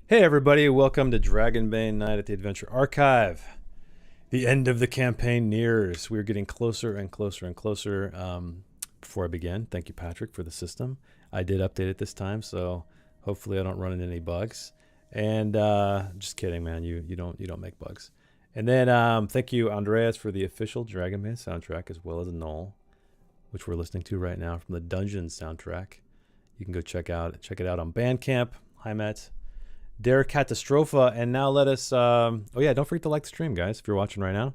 Hey everybody, welcome to Dragonbane Night at the Adventure Archive. The end of the campaign nears. We're getting closer and closer and closer. Before I begin, thank you Patrick for the system. I did update it this time, so hopefully I don't run into any bugs. And just kidding, man, you don't make bugs. And then thank you Andreas for the official Dragonbane soundtrack, as well as Noel, which we're listening to right now from the Dungeon soundtrack. You can go check it out on Bandcamp. Hi Matt. Dare Catastropha, and now let us oh yeah, don't forget to like the stream, guys, if you're watching right now.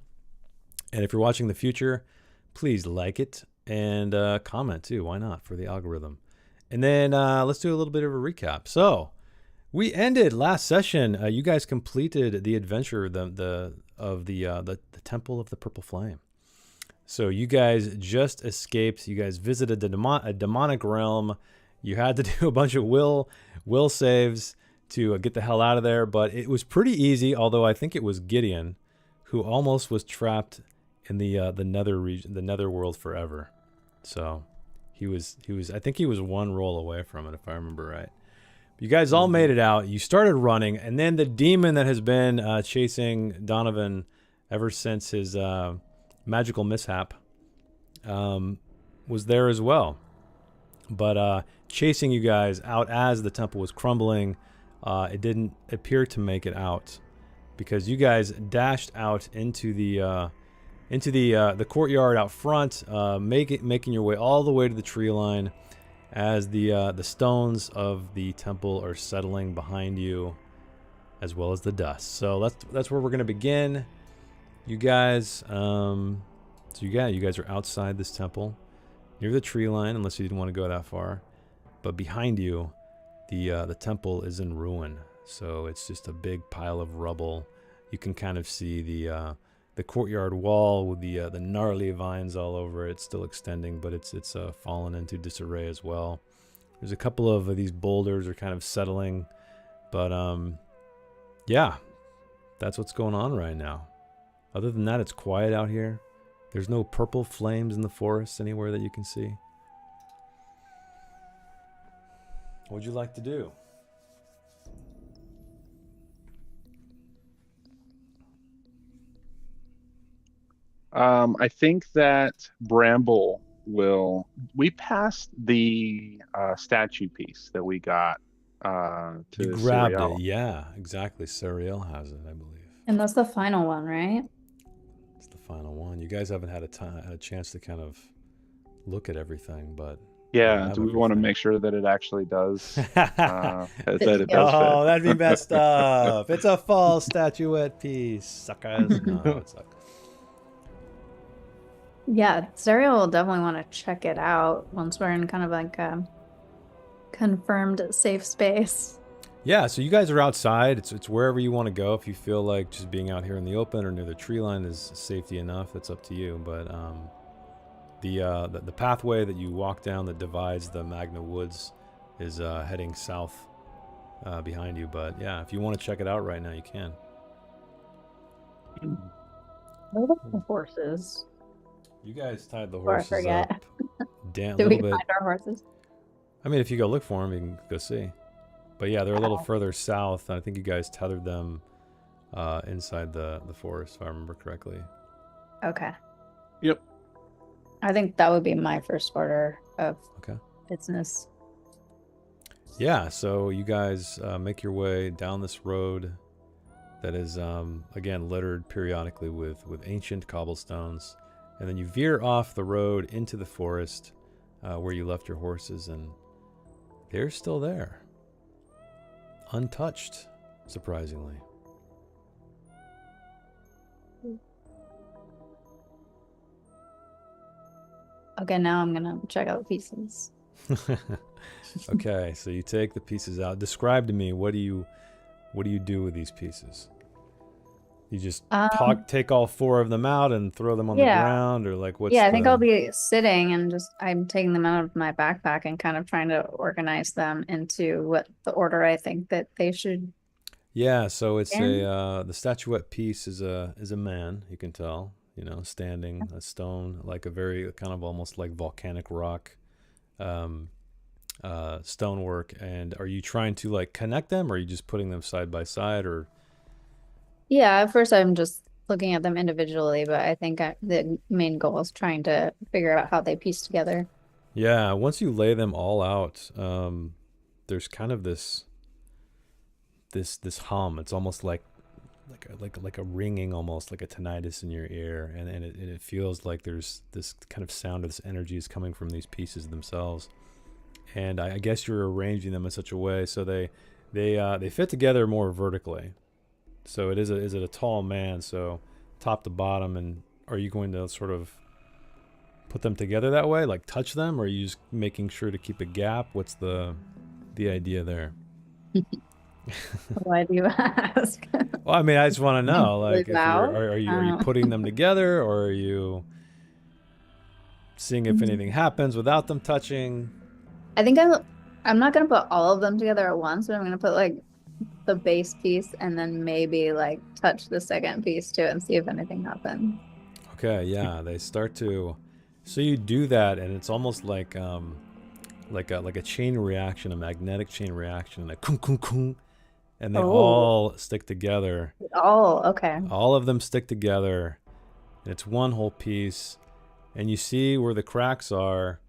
And if you're watching in the future, please like it and comment too. Why not, for the algorithm? And then let's do a little bit of a recap. So we ended last session. You guys completed the adventure the Temple of the Purple Flame. So you guys just escaped. You guys visited a demonic realm. You had to do a bunch of will saves to get the hell out of there, but it was pretty easy, although I think it was Gideon who almost was trapped in the nether region, the nether world forever. So he was I think he was one roll away from it, if I remember right. You guys all made it out. You started running, and then the demon that has been chasing Donovan ever since his magical mishap was there as well, but chasing you guys out as the temple was crumbling. It didn't appear to make it out because you guys dashed out into the courtyard out front, making your way all the way to the tree line as the stones of the temple are settling behind you, as well as the dust. So that's where we're gonna begin, you guys. So you guys are outside this temple, near the tree line, unless you didn't want to go that far. But behind you, the temple is in ruin, so it's just a big pile of rubble. You can kind of see the courtyard wall with the gnarly vines all over it, still extending, but it's fallen into disarray as well. There's a couple of these boulders are kind of settling, but yeah, that's what's going on right now. Other than that, it's quiet out here. There's no purple flames in the forest anywhere that you can see. What would you like to do? I think that Bramble will. We passed the statue piece that we got to You grabbed it, Siriel. yeah, exactly. Sariel has it, I believe. And that's the final one, right? It's the final one. You guys haven't had a chance to kind of look at everything, but you Yeah, have do we want to everything. make sure that it actually does that Fit it does together. fit? Oh, that'd be messed up. It's a false statuette piece, suckers. No, it sucks. Yeah, Zariel will definitely want to check it out once we're in kind of like a confirmed safe space. Yeah, so you guys are outside. It's wherever you want to go. If you feel like just being out here in the open or near the tree line is safety enough, that's up to you. But the pathway that you walk down that divides the Magna Woods is heading south behind you. But yeah, if you want to check it out right now, you can. Where are the horses? You guys tied the Before I horses forget. up down a Did we little bit. find our horses? I mean, if you go look for them, you can go see. But yeah, they're a little further south. I think you guys tethered them inside the forest, if I remember correctly. Okay. Yep. I think that would be my first order of Okay. business. Yeah, so you guys make your way down this road that is, again, littered periodically with ancient cobblestones. And then you veer off the road into the forest where you left your horses, and they're still there. Untouched, surprisingly. Okay, now I'm gonna check out the pieces. Okay, so you take the pieces out. Describe to me, what do you do with these pieces? You just take all four of them out and throw them on the ground, or like what's? Yeah, I think I'll be sitting and I'm taking them out of my backpack and kind of trying to organize them into what the order I think that they should. Yeah, so it's the statuette piece is a man, you can tell, standing, a stone, like a very kind of almost like volcanic rock. stonework, and are you trying to like connect them, or are you just putting them side by side, or? Yeah, at first I'm just looking at them individually, but I think the main goal is trying to figure out how they piece together. Yeah, once you lay them all out, there's kind of this hum. It's almost like a ringing, almost like a tinnitus in your ear, and it feels like there's this kind of sound, of this energy is coming from these pieces themselves. And I guess you're arranging them in such a way so they fit together more vertically. So is it a tall man? So top to bottom, and are you going to sort of put them together that way, like touch them, or are you just making sure to keep a gap? What's the idea there? Why do you ask? Well, I mean, I just want to know, like, if Vow? are you putting them together, or are you seeing if anything happens without them touching? I think I'm not gonna put all of them together at once, but I'm gonna put like the base piece and then maybe like touch the second piece too and see if anything happens. Okay, yeah, they start to. So you do that, and it's almost like a chain reaction, a magnetic chain reaction, like kung kung kung, and they all stick together. Oh, okay. All of them stick together, and it's one whole piece. And you see where the cracks are.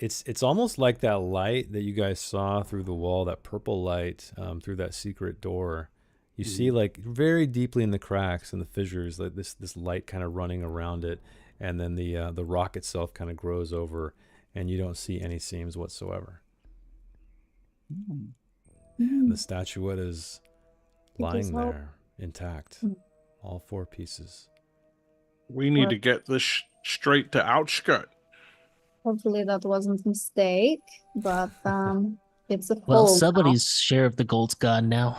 It's almost like that light that you guys saw through the wall, that purple light through that secret door. You see, like, very deeply in the cracks and the fissures, like this light kind of running around it, and then the rock itself kind of grows over, and you don't see any seams whatsoever. And the statuette is lying there, intact, all four pieces. We need to get this straight to Outskirt. Hopefully that wasn't a mistake, but it's a Well, fold somebody's share of the gold's gone now.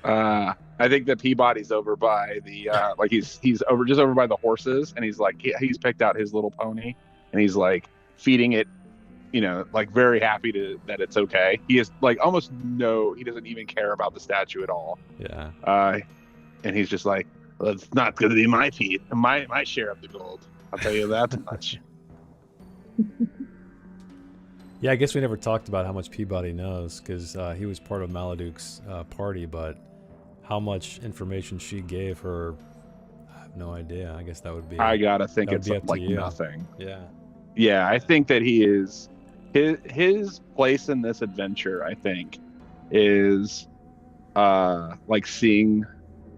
I think that Peabody's over by the like he's over by the horses, and he's like he's picked out his little pony, and he's like feeding it, like very happy that it's okay. He is like he doesn't even care about the statue at all. Yeah. And he's just like, well, it's not going to be my share of the gold. I'll tell you that much. Yeah, I guess we never talked about how much Peabody knows, because he was part of Maladuke's party, but how much information she gave her, I have no idea. I guess that would be... I gotta think that would it's be up to like you. nothing. Yeah. Yeah, I think that he is... His place in this adventure, I think, is like seeing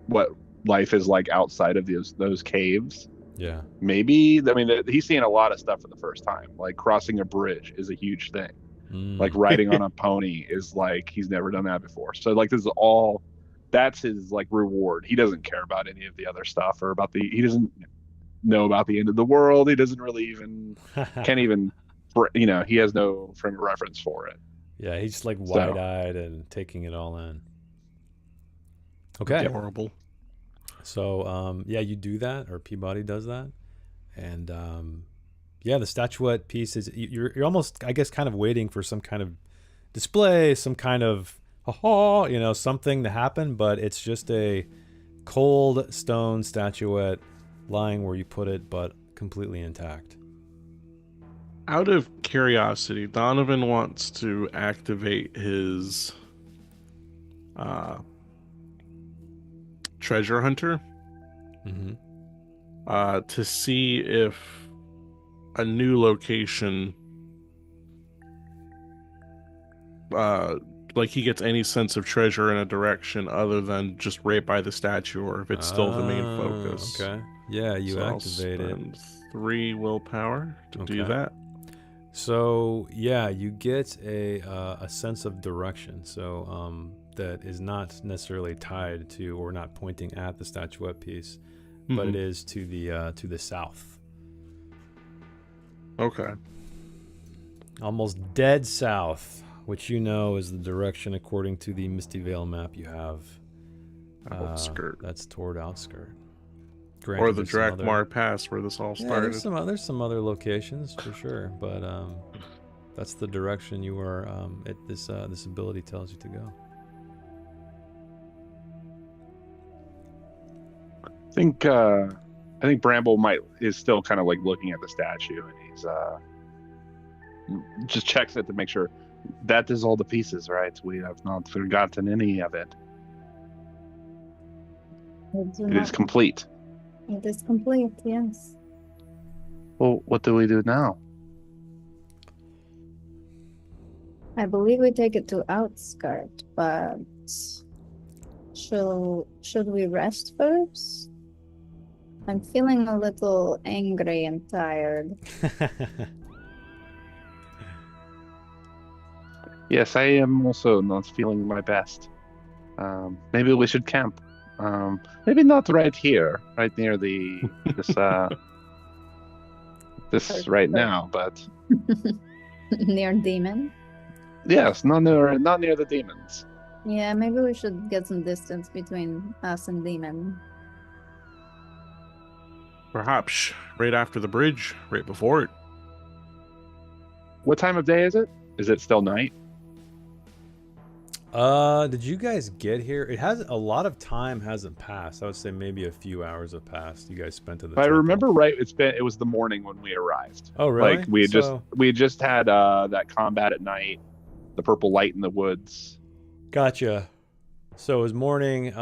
what life is like outside of those caves. Yeah. Maybe, I mean, he's seeing a lot of stuff for the first time. Like crossing a bridge is a huge thing. Like riding on a pony is like, he's never done that before. So like that's his like reward. He doesn't care about any of the other stuff, or he doesn't know about the end of the world. He doesn't really even, can't even, he has no frame of reference for it. Yeah, he's just like wide-eyed and taking it all in. Okay. Adorable. So, yeah, you do that, or Peabody does that. And, yeah, the statuette piece is, you're almost, I guess, kind of waiting for some kind of display, some kind of, something to happen, but it's just a cold stone statuette lying where you put it, but completely intact. Out of curiosity, Donovan wants to activate his treasure hunter to see if a new location like he gets any sense of treasure in a direction other than just right by the statue, or if it's still the main focus. Okay. Yeah, you activate it. 3 willpower to do that. So yeah, you get a sense of direction. So that is not necessarily tied to or not pointing at the statuette piece, but it is to the south. Okay. Almost dead south, which is the direction according to the Misty Vale map you have. Outskirt. That's toward Outskirt. Granted, or the Drakmar Pass where this all started. There's some other locations for sure, but that's the direction you are. This ability tells you to go. I think I think Bramble is still kind of like looking at the statue, and he's just checks it to make sure that is all the pieces, right? We have not forgotten any of it. It is complete. It is complete, yes. Well, what do we do now? I believe we take it to outskirt, but should we rest first? I'm feeling a little angry and tired. Yes, I am also not feeling my best. Maybe we should camp. Maybe not right here, right near this right now, but Near demon? yes, not near the demons. Yeah, maybe we should get some distance between us and demon. Perhaps right after the bridge, right before it. What time of day is it? Is it still night? Did you guys get here? It has a lot of time hasn't passed. I would say maybe a few hours have passed. You guys spent in the If I temple. remember right, it was the morning when we arrived. Oh, really? Like we had just had that combat at night, the purple light in the woods. Gotcha. So it was morning.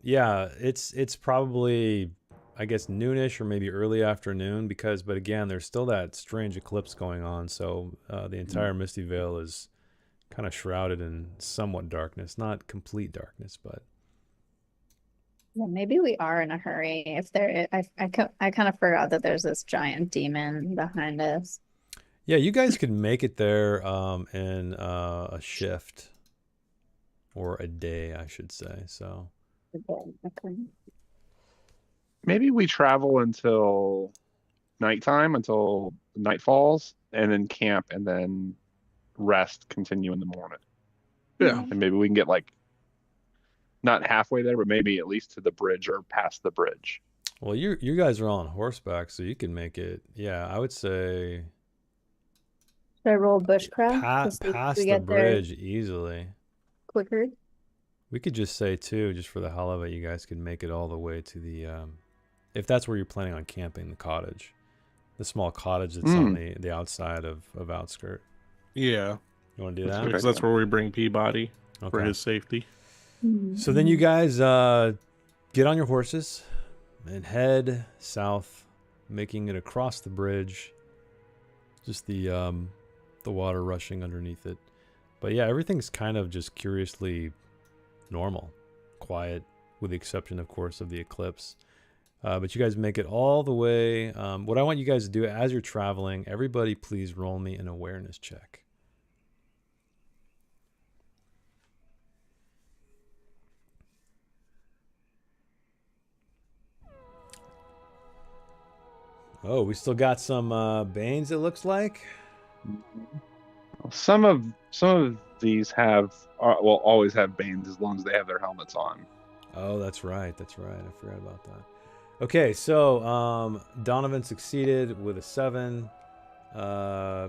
Yeah, it's probably, I guess, noonish or maybe early afternoon but again, there's still that strange eclipse going on. So the entire Misty Vale is kind of shrouded in somewhat darkness, not complete darkness, but Yeah, maybe we are in a hurry. If there, I kind of forgot that there's this giant demon behind us. yeah, you guys could make it there in a shift or a day, I should say. So Okay. Maybe we travel until nighttime, until night falls, and then camp, and then rest, continue in the morning. Yeah. And maybe we can get like not halfway there, but maybe at least to the bridge or past the bridge. well, you guys are on horseback, so you can make it. Yeah, I would say Should I roll bushcraft to see if past we the get there bridge easily. quicker? We could just say too, just for the hell of it, you guys could make it all the way to the, if that's where you're planning on camping, the cottage, the small cottage that's on the outside of outskirt. Yeah. You want to do that? good. Because that's where we bring Peebody for Okay. his safety. So then you guys get on your horses and head south, making it across the bridge. Just the water rushing underneath it. But yeah, everything's kind of just curiously normal, quiet, with the exception, of course, of the eclipse. But you guys make it all the way. What I want you guys to do as you're traveling, everybody please roll me an awareness check. Oh, we still got some Banes, it looks like. Some of these will always have Banes as long as they have their helmets on. Oh, that's right. That's right. I forgot about that. Okay, so Donovan succeeded with a 7.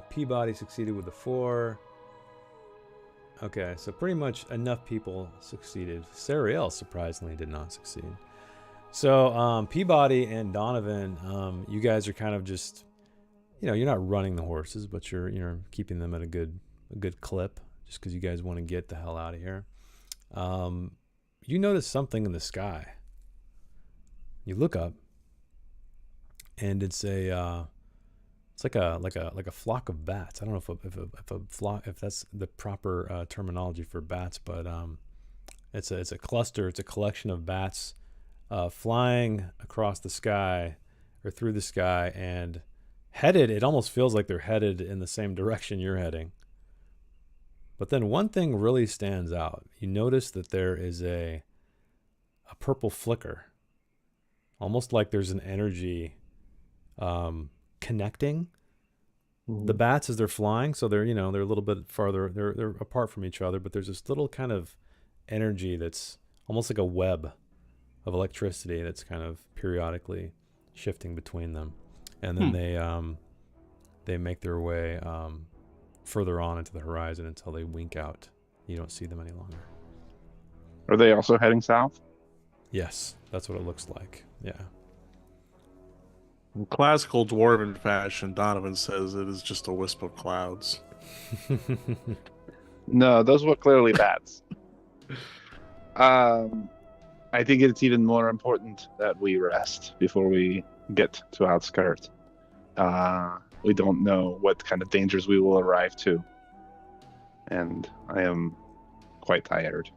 Peebody succeeded with a 4. Okay, so pretty much enough people succeeded. Sariel surprisingly did not succeed. So Peebody and Donovan, you guys are kind of just, you're not running the horses, but you're keeping them at a good clip, just because you guys want to get the hell out of here. You notice something in the sky. You look up, and it's like a flock of bats. I don't know if that's the proper terminology for bats, but it's a cluster. It's a collection of bats flying across the sky or through the sky and headed. It almost feels like they're headed in the same direction you're heading. But then one thing really stands out. You notice that there is a purple flicker. Almost like there's an energy connecting the bats as they're flying. So they're a little bit farther. They're apart from each other, but there's this little kind of energy that's almost like a web of electricity that's kind of periodically shifting between them. And then they make their way further on into the horizon until they wink out. You don't see them any longer. Are they also heading south? Yes, that's what it looks like. Yeah. In classical dwarven fashion, Donovan says it is just a wisp of clouds. No, those were clearly bats. I think it's even more important that we rest before we get to outskirt. We don't know what kind of dangers we will arrive to, and I am quite tired.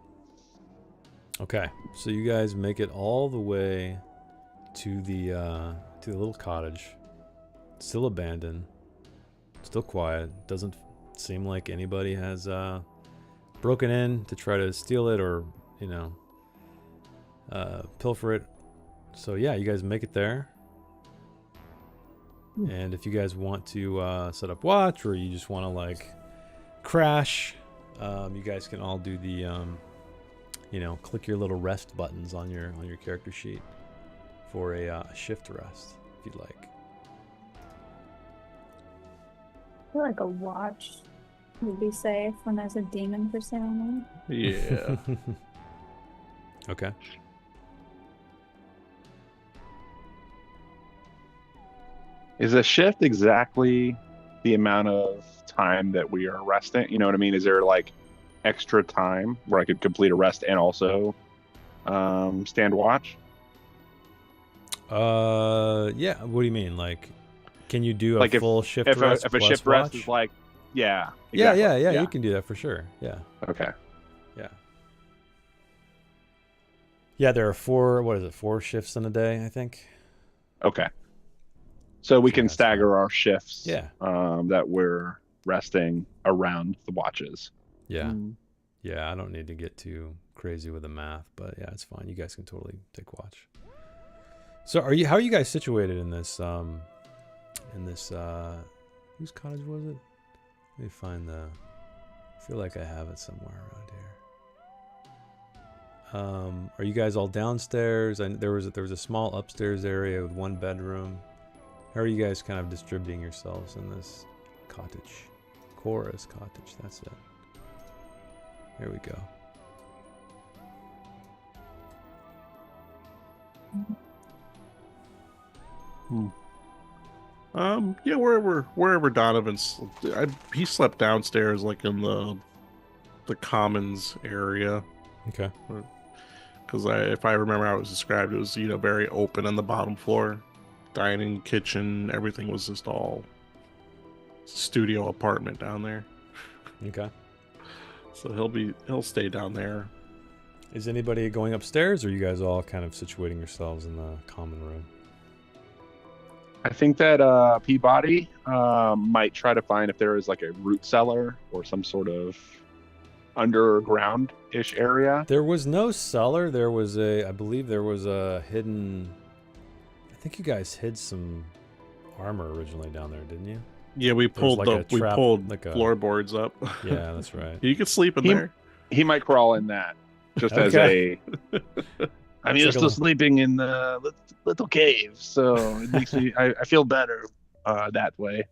Okay, so you guys make it all the way to the little cottage. Still abandoned, still quiet. Doesn't seem like anybody has broken in to try to steal it or, you know, pilfer it. So yeah, you guys make it there. And if you guys want to set up watch, or you just want to like crash, you guys can all do the you know, click your little rest buttons on your character sheet for a shift rest if you'd like. I feel like a watch would be safe when there's a demon for sale now. Yeah. Okay. Is a shift exactly the amount of time that we are resting? You know what I mean? Is there like extra time where I could complete a rest and also stand watch? Yeah. What do you mean? Like, can you do a Like full shift if rest? a plus shift watch? rest is like, yeah, Yeah, exactly. yeah. You can do that for sure. Yeah. Okay. Yeah. Yeah, there are four shifts in a day, I think. Okay. So we So can that's stagger our shifts. Yeah. That we're resting around the watches. Yeah. Yeah, I don't need to get too crazy with the math, but yeah, it's fine. You guys can totally take watch. So how are you guys situated in this whose cottage was it? Let me find I feel like I have it somewhere around here. Are you guys all downstairs? And there was a small upstairs area with one bedroom. How are you guys kind of distributing yourselves in this cottage? Chorus cottage, that's it. Here we go. Yeah, wherever Donovan's, he slept downstairs, like in the commons area. Okay. Because if I remember how it was described, it was, you know, very open on the bottom floor, dining, kitchen, everything was just all studio apartment down there. Okay. So he'll stay down there. Is anybody going upstairs, or are you guys all kind of situating yourselves in the common room? I think that Peebody might try to find if there is like a root cellar or some sort of underground-ish area. There was no cellar. I believe there was a hidden. I think you guys hid some armor originally down there, didn't you? Yeah, we pulled like a floorboards up. Yeah, that's right. You could sleep in there. He might crawl in that just as Okay. I'm It's used like to sleeping in the little cave, so it makes me I feel better that way.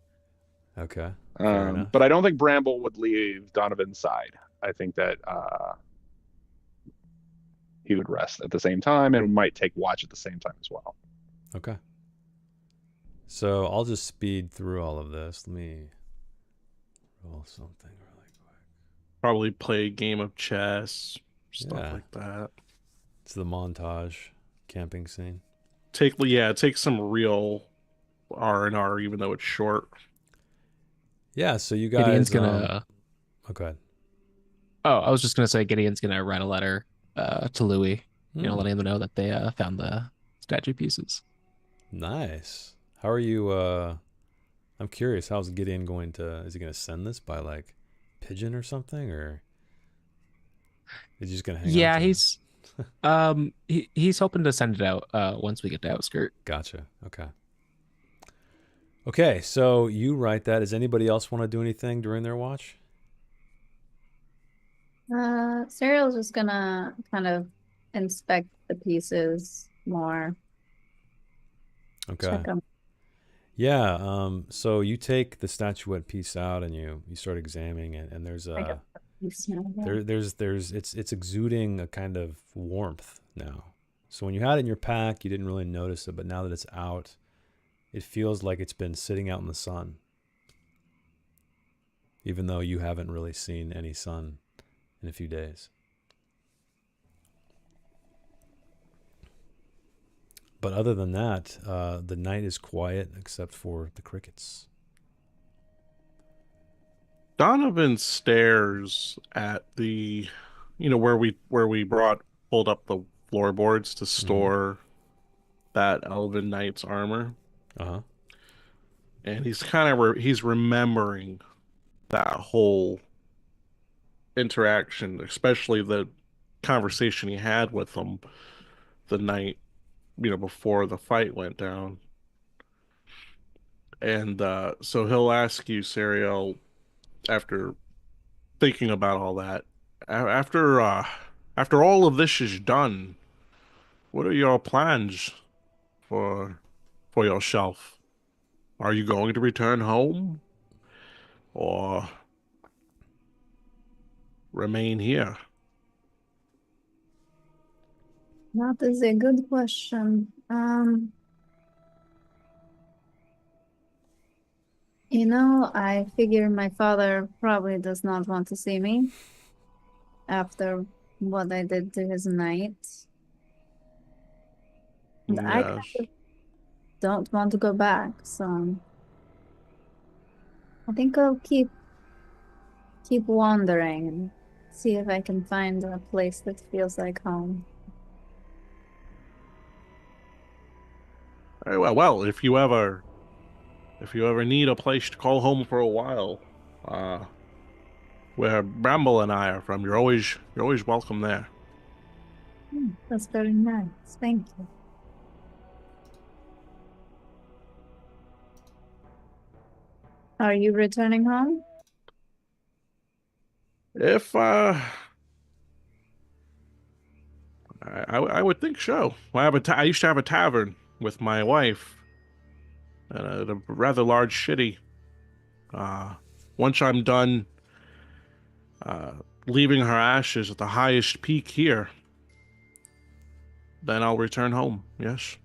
Okay. Fair enough. But I don't think Bramble would leave Donovan's side. I think that he would rest at the same time and might take watch at the same time as well. Okay. So I'll just speed through all of this. Let me roll something really quick. Probably play a game of chess, stuff Yeah. like that. It's the montage camping scene. Take some real R&R, even though it's short. Yeah, so you guys Gideon's gonna. Oh, go ahead. Oh, I was just gonna say Gideon's gonna write a letter to Louis, letting him know that they found the statue pieces. Nice. How are you I'm curious, how's Gideon is he gonna send this by like pigeon or something, or is he just gonna hang Yeah, on to he's hoping to send it out once we get to outskirt. Gotcha. Okay, so you write that. Does anybody else want to do anything during their watch? Cyril's just gonna kind of inspect the pieces more. Okay. Check 'em. Yeah, so you take the statuette piece out and you start examining it, and there's I got the smell of that. there's it's exuding a kind of warmth now. So when you had it in your pack, you didn't really notice it, but now that it's out, it feels like it's been sitting out in the sun, even though you haven't really seen any sun in a few days. But other than that, the night is quiet except for the crickets. Donovan stares at the, where we pulled up the floorboards to store that Elven Knight's armor, Uh-huh. and he's he's remembering that whole interaction, especially the conversation he had with them the night, before the fight went down. And so he'll ask you, Sariel, after thinking about all that, after all of this is done, what are your plans for yourself? Are you going to return home or remain here? That is a good question. I figure my father probably does not want to see me after what I did to his knight. And I kind Yes. of don't want to go back, so I think I'll keep wandering and see if I can find a place that feels like home. Very well, if you ever need a place to call home for a while, where Bramble and I are from, you're always welcome there. That's very nice. Thank you. Are you returning home? If I would think so. I used to have a tavern with my wife, and a rather large city. Once I'm done leaving her ashes at the highest peak here, then I'll return home. Yes.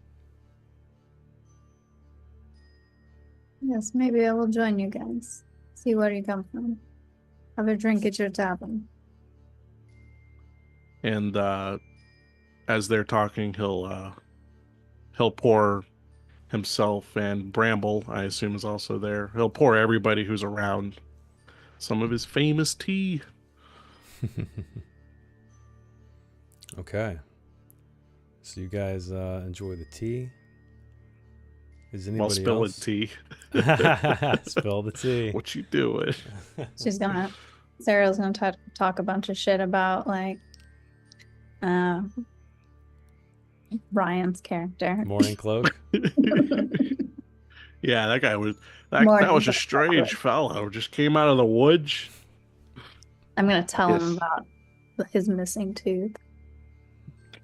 Yes, maybe I will join you guys. See where you come from. Have a drink at your tavern. And as they're talking, he'll pour himself, and Bramble, I assume, is also there. He'll pour everybody who's around some of his famous tea. Okay. So you guys enjoy the tea? Is anybody While spilling else? tea. Spill the tea. What you doing? Sarah's gonna talk a bunch of shit about Ryan's character. Morning Cloak. Yeah, that guy was that was a strange fellow. Just came out of the woods. I'm gonna tell him about his missing tooth.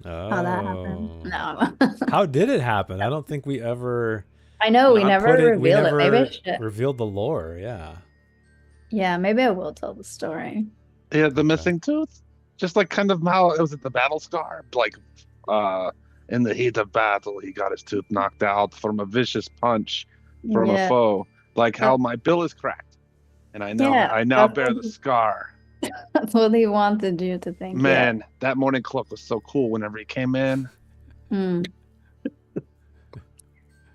Oh. How that happened. No. How did it happen? I don't think we ever. I know we never revealed it. Maybe I should. Revealed the lore. Yeah. Yeah, maybe I will tell the story. Yeah, the missing tooth. Just like kind of how it was at the battle scar. Like, in the heat of battle, he got his tooth knocked out from a vicious punch from a foe. Like how my bill is cracked, and I now bear the scar. That's what he wanted you to think. Man, that Morning Cloak was so cool whenever he came in.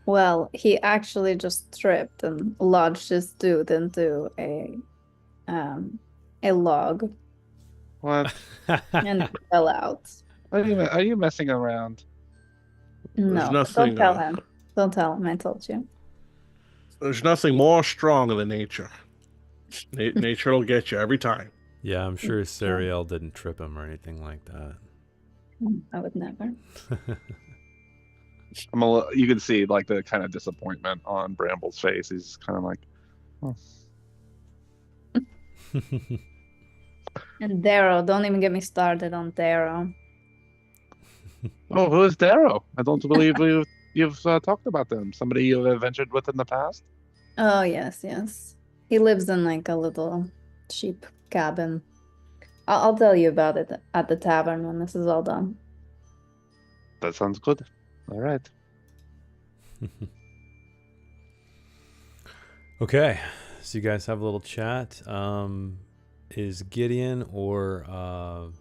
Well, he actually just tripped and lodged his tooth into a log. What? And fell out. Are you messing around? No, don't tell him. Don't tell him. I told you. There's nothing more strong than nature. Nature will get you every time. Yeah, I'm sure Sariel didn't trip him or anything like that. I would never. You can see like the kind of disappointment on Bramble's face. He's kind of like, oh. And Darrow, don't even get me started on Darrow. Oh, who is Darrow? I don't believe you've talked about them. Somebody you've adventured with in the past? Oh, yes. He lives in like a little sheep cabin. I'll tell you about it at the tavern when this is all done. That sounds good. All right. Okay, so you guys have a little chat. Is Gideon or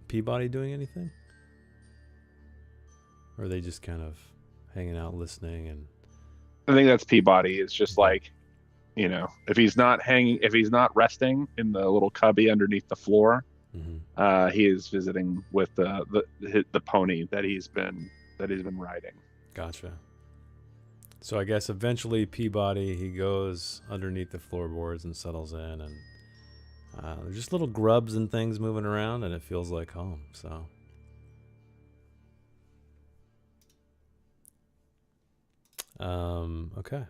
Peebody doing anything? Or are they just kind of hanging out, listening, and I think that's Peabody. It's just like, you know, if he's not resting in the little cubby underneath the floor, he is visiting with the pony that he's been riding. Gotcha. So I guess eventually Peabody, he goes underneath the floorboards and settles in, and there's just little grubs and things moving around, and it feels like home. So okay.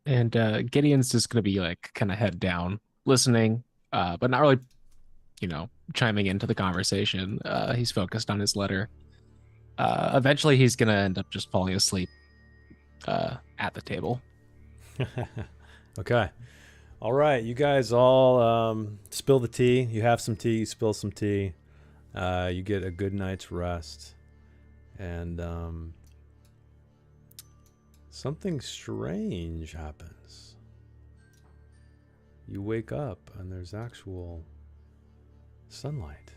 And Gideon's just gonna be like kind of head down, listening, but not really, chiming into the conversation. He's focused on his letter. Eventually, he's gonna end up just falling asleep at the table. Okay. All right. You guys all spill the tea. You have some tea. You spill some tea. You get a good night's rest. And something strange happens. You wake up and there's actual sunlight.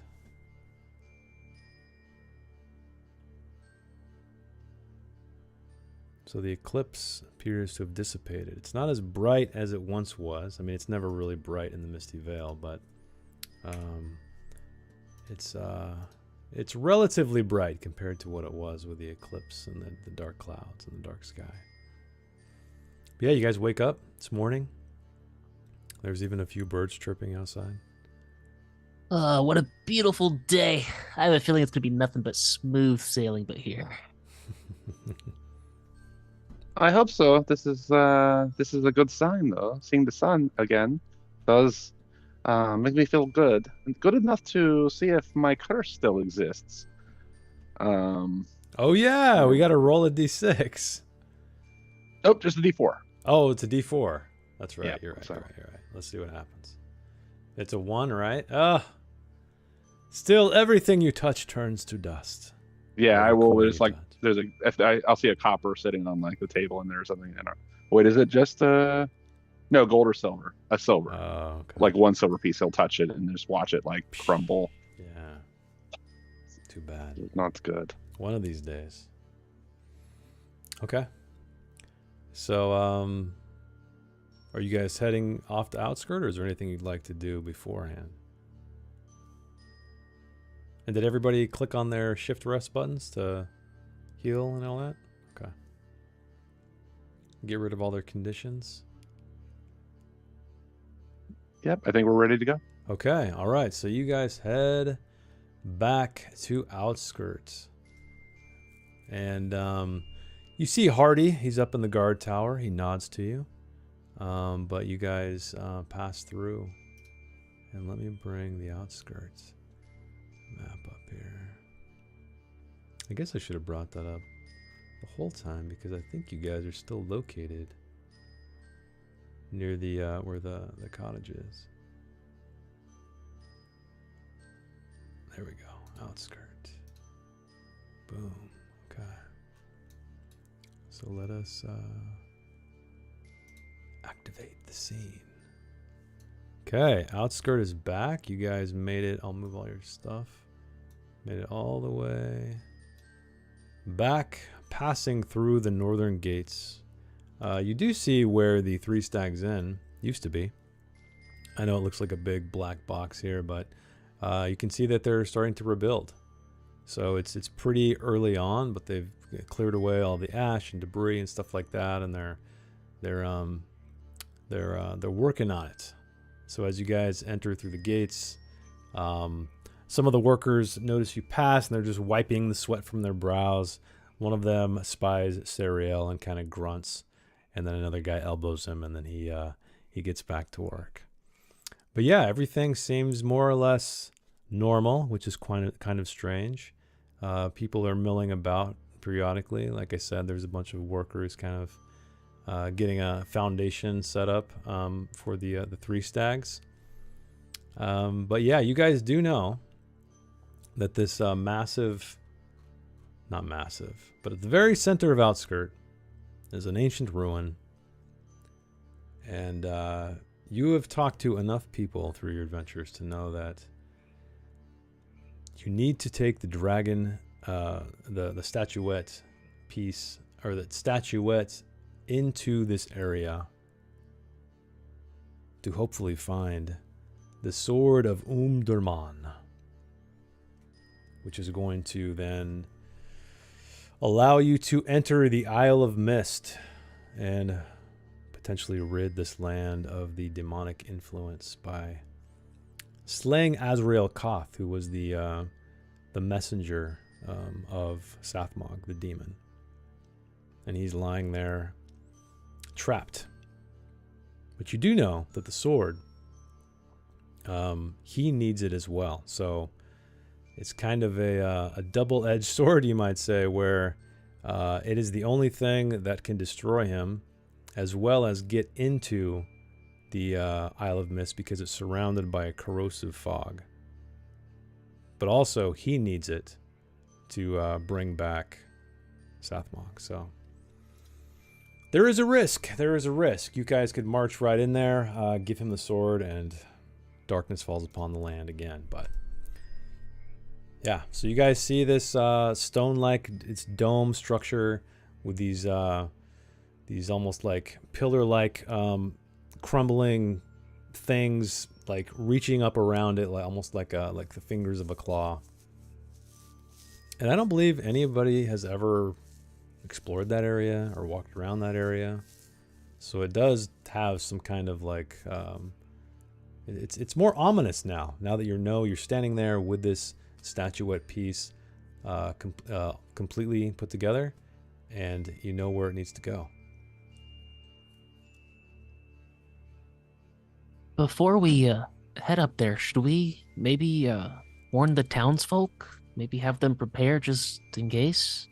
So the eclipse appears to have dissipated. It's not as bright as it once was. I mean, it's never really bright in the Misty Vale, but it's relatively bright compared to what it was with the eclipse and the dark clouds and the dark sky. But yeah, you guys wake up. It's morning. There's even a few birds chirping outside. What a beautiful day. I have a feeling it's going to be nothing but smooth sailing but here. I hope so. This is a good sign, though. Seeing the sun again does make me feel good. Good enough to see if my curse still exists. Oh yeah, we got to roll a d6. Oh, just a d4. Oh, it's a d4. That's right. Yeah, You're right. sorry. You're right. Let's see what happens. It's a 1, right? Still, everything you touch turns to dust. Yeah, I will. There's like touch. I'll see a copper sitting on like the table, and there's something. Wait, is it just no, gold or silver? A silver. Oh, okay. Like one silver piece. He'll touch it and just watch it like crumble. Yeah. Too bad. Not good. One of these days. Okay. So, are you guys heading off the outskirt, or is there anything you'd like to do beforehand? And did everybody click on their shift rest buttons to heal and all that? Okay. Get rid of all their conditions. Yep, I think we're ready to go. Okay, all right. So you guys head back to outskirts. And you see Hardy. He's up in the guard tower. He nods to you. But you guys pass through. And let me bring the outskirts map up here. I guess I should have brought that up the whole time, because I think you guys are still located near the where the cottage is. There we go. Outskirt. Boom. Okay. So let us activate the scene. Okay, outskirt is back. You guys made it. I'll move all your stuff. Made it all the way back, passing through the northern gates. You do see where the Three Stags Inn used to be. I know it looks like a big black box here, but you can see that they're starting to rebuild. So it's pretty early on, but they've cleared away all the ash and debris and stuff like that, and they're working on it. So as you guys enter through the gates, some of the workers notice you pass, and they're just wiping the sweat from their brows. One of them spies Sariel and kind of grunts, and then another guy elbows him, and then he gets back to work. But yeah, everything seems more or less normal, which is kind of strange. People are milling about periodically. Like I said, there's a bunch of workers kind of getting a foundation set up for the Three Stags. But yeah, you guys do know that this not massive, but at the very center of outskirt is an ancient ruin. And you have talked to enough people through your adventures to know that you need to take the dragon, the statuette piece, or the statuette into this area to hopefully find the sword of Durman, which is going to then allow you to enter the Isle of Mist and potentially rid this land of the demonic influence by slaying Azrael Koth, who was the messenger of Sathmog, the demon. And he's lying there trapped. But you do know that the sword, he needs it as well. So it's kind of a double-edged sword, you might say, where it is the only thing that can destroy him, as well as get into the Isle of Mist, because it's surrounded by a corrosive fog. But also, he needs it to bring back Sathmog. So there is a risk. There is a risk. You guys could march right in there, give him the sword, and darkness falls upon the land again. But yeah, so you guys see this stone-like, it's dome structure with these almost like pillar-like crumbling things, like reaching up around it, like almost like the fingers of a claw. And I don't believe anybody has ever explored that area or walked around that area. So it does have some kind of like it's more ominous now that you're standing there with this statuette piece completely put together, and you know where it needs to go. Before we head up there, should we maybe warn the townsfolk? Maybe have them prepare just in case?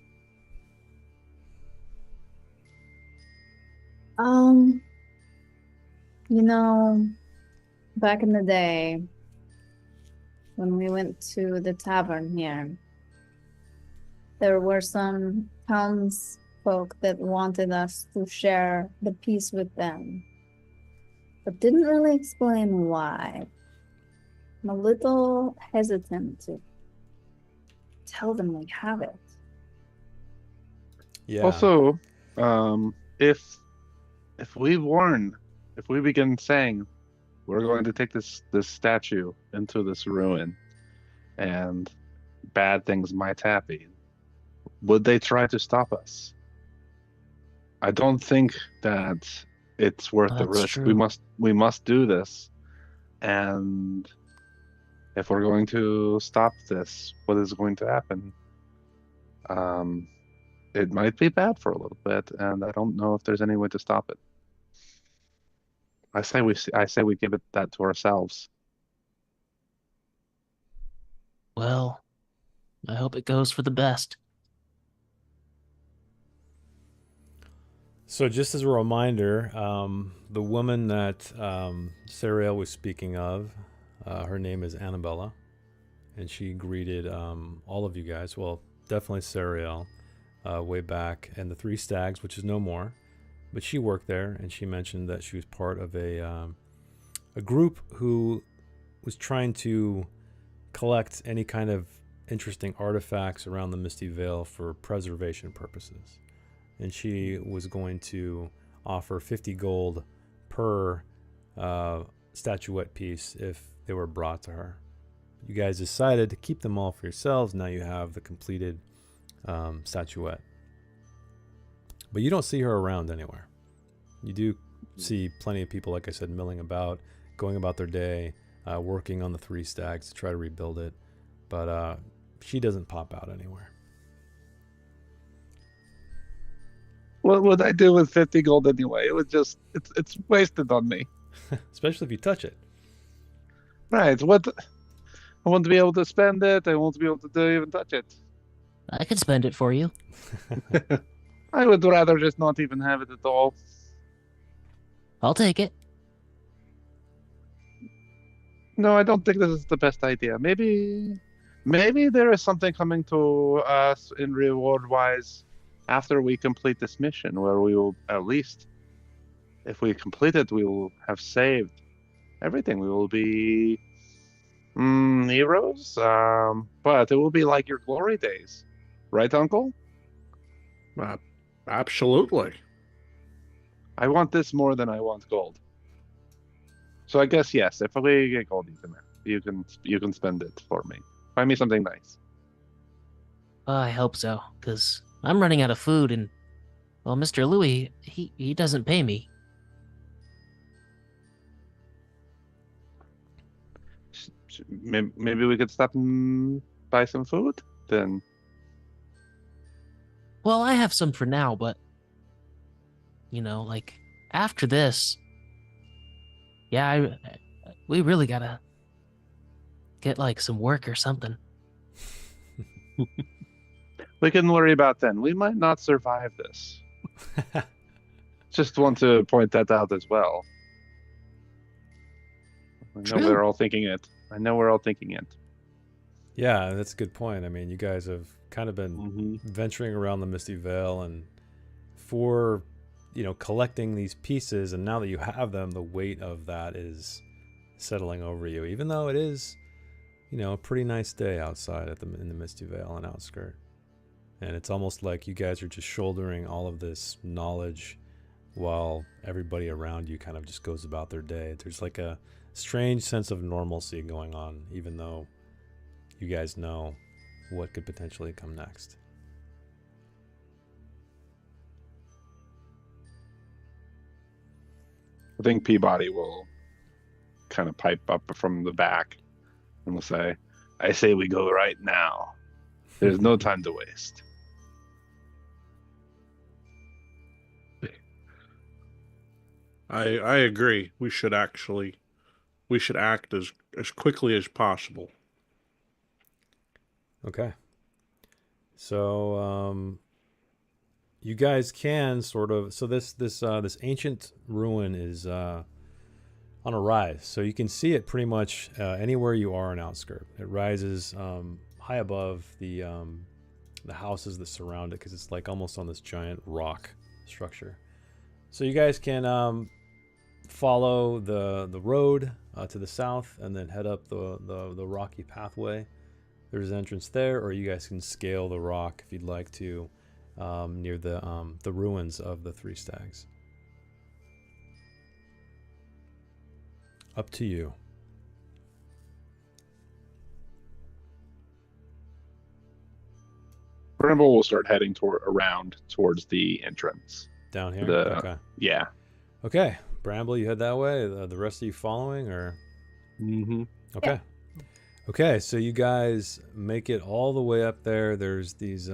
You know, back in the day, when we went to the tavern here, there were some townsfolk that wanted us to share the piece with them, but didn't really explain why. I'm a little hesitant to tell them we have it. Yeah. Also, if we begin saying we're going to take this statue into this ruin, and bad things might happen, would they try to stop us? I don't think that it's worth the That's risk. true. We must do this, and if we're going to stop this, what is going to happen? It might be bad for a little bit, and I don't know if there's any way to stop it. I say we give it that to ourselves. Well, I hope it goes for the best. So just as a reminder, the woman that Sariel was speaking of, her name is Annabella, and she greeted all of you guys. Well, definitely Sariel, way back, and the Three Stags, which is no more. But she worked there, and she mentioned that she was part of a group who was trying to collect any kind of interesting artifacts around the Misty Vale for preservation purposes. And she was going to offer 50 gold per statuette piece if they were brought to her. You guys decided to keep them all for yourselves. Now you have the completed statuette. But you don't see her around anywhere. You do see plenty of people, like I said, milling about, going about their day, working on the Three Stags to try to rebuild it. But she doesn't pop out anywhere. What would I do with 50 gold anyway? It would just it's wasted on me. Especially if you touch it. Right. What? I won't be able to spend it. I won't be able to even touch it. I can spend it for you. I would rather just not even have it at all. I'll take it. No, I don't think this is the best idea. Maybe there is something coming to us in reward-wise after we complete this mission, where we will at least, if we complete it, we will have saved everything. We will be heroes. But it will be like your glory days, right, Uncle? Absolutely. I want this more than I want gold. So I guess yes. If we get gold, you can spend it for me. Find me something nice. I hope so, because I'm running out of food, and well, Mr. Louis, he doesn't pay me. Maybe we could stop and buy some food then. Well, I have some for now, but like after this, yeah, we really gotta get like some work or something. We can worry about then. We might not survive this. Just want to point that out as well. I know True. we're all thinking it. Yeah, that's a good point. I mean, you guys have kind of been venturing around the Misty Vale, and for collecting these pieces, and now that you have them, the weight of that is settling over you, even though it is a pretty nice day outside in the Misty Vale and outskirt. And it's almost like you guys are just shouldering all of this knowledge while everybody around you kind of just goes about their day. There's like a strange sense of normalcy going on, even though you guys know what could potentially come next. I think Peebody will kind of pipe up from the back and will say, I say we go right now. There's no time to waste. I agree. We should act as quickly as possible. Okay. So you guys can sort of, so this ancient ruin is on a rise, so you can see it pretty much anywhere you are in Outskirt. It rises high above the houses that surround it, because it's like almost on this giant rock structure. So you guys can follow the road to the south and then head up the rocky pathway. There's an entrance there, or you guys can scale the rock if you'd like to, near the ruins of the Three Stags. Up to you. Brimble will start heading towards the entrance. Down here? Okay. Yeah. Okay. Bramble, you head that way? The rest of you following, or? Mm-hmm. Okay. Yeah. Okay, so you guys make it all the way up there. There's these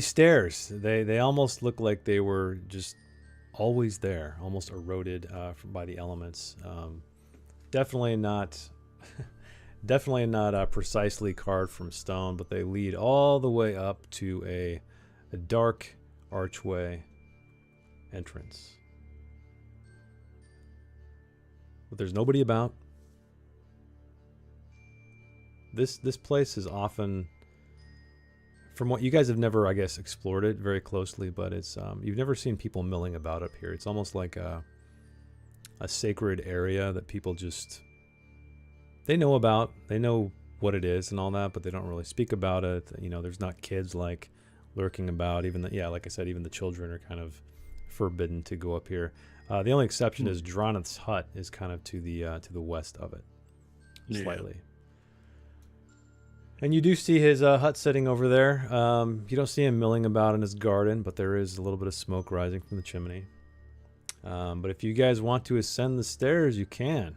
stairs. They almost look like they were just always there, almost eroded by the elements. Definitely not precisely carved from stone, but they lead all the way up to a dark archway entrance. But there's nobody about. This place is often, from what you guys have never, I guess, explored it very closely, but it's you've never seen people milling about up here. It's almost like a sacred area that people just, they know about, they know what it is and all that, but they don't really speak about it. There's not kids like lurking about. Even like I said, even the children are kind of forbidden to go up here. The only exception is Dronith's hut is kind of to the west of it, slightly. And you do see his hut sitting over there. You don't see him milling about in his garden, but there is a little bit of smoke rising from the chimney. But if you guys want to ascend the stairs, you can.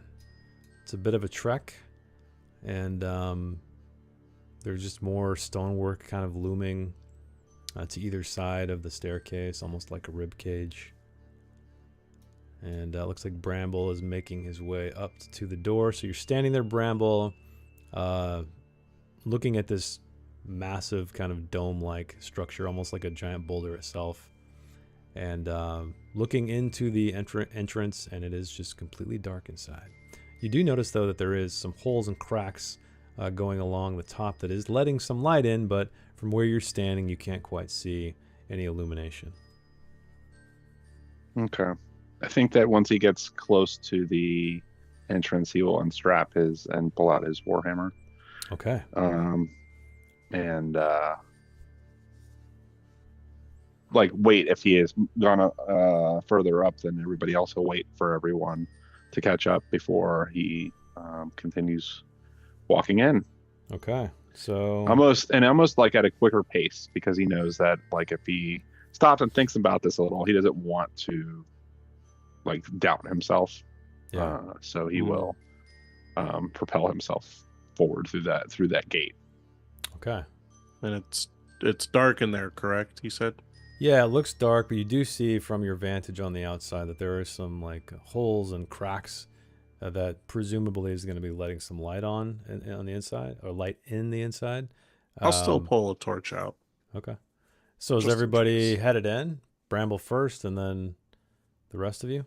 It's a bit of a trek, and there's just more stonework kind of looming to either side of the staircase, almost like a rib cage. And it looks like Bramble is making his way up to the door. So you're standing there, Bramble, looking at this massive kind of dome-like structure, almost like a giant boulder itself, and looking into the entrance, and it is just completely dark inside. You do notice, though, that there is some holes and cracks going along the top that is letting some light in, but from where you're standing, you can't quite see any illumination. Okay. I think that once he gets close to the entrance, he will unstrap his and pull out his warhammer. Okay. And like wait, if he is gone further up, then everybody else will wait for everyone to catch up before he continues walking in. Okay. So almost like at a quicker pace, because he knows that like if he stops and thinks about this a little, he doesn't want to like doubt himself. yeah. So he will propel himself forward through that gate. Okay. And it's dark in there, correct? He said. Yeah, it looks dark, but you do see from your vantage on the outside that there are some like holes and cracks that presumably is going to be letting some light on the inside, or light in the inside. I'll still pull a torch out. Okay. So is Just in everybody case. headed in? Bramble first, and then the rest of you?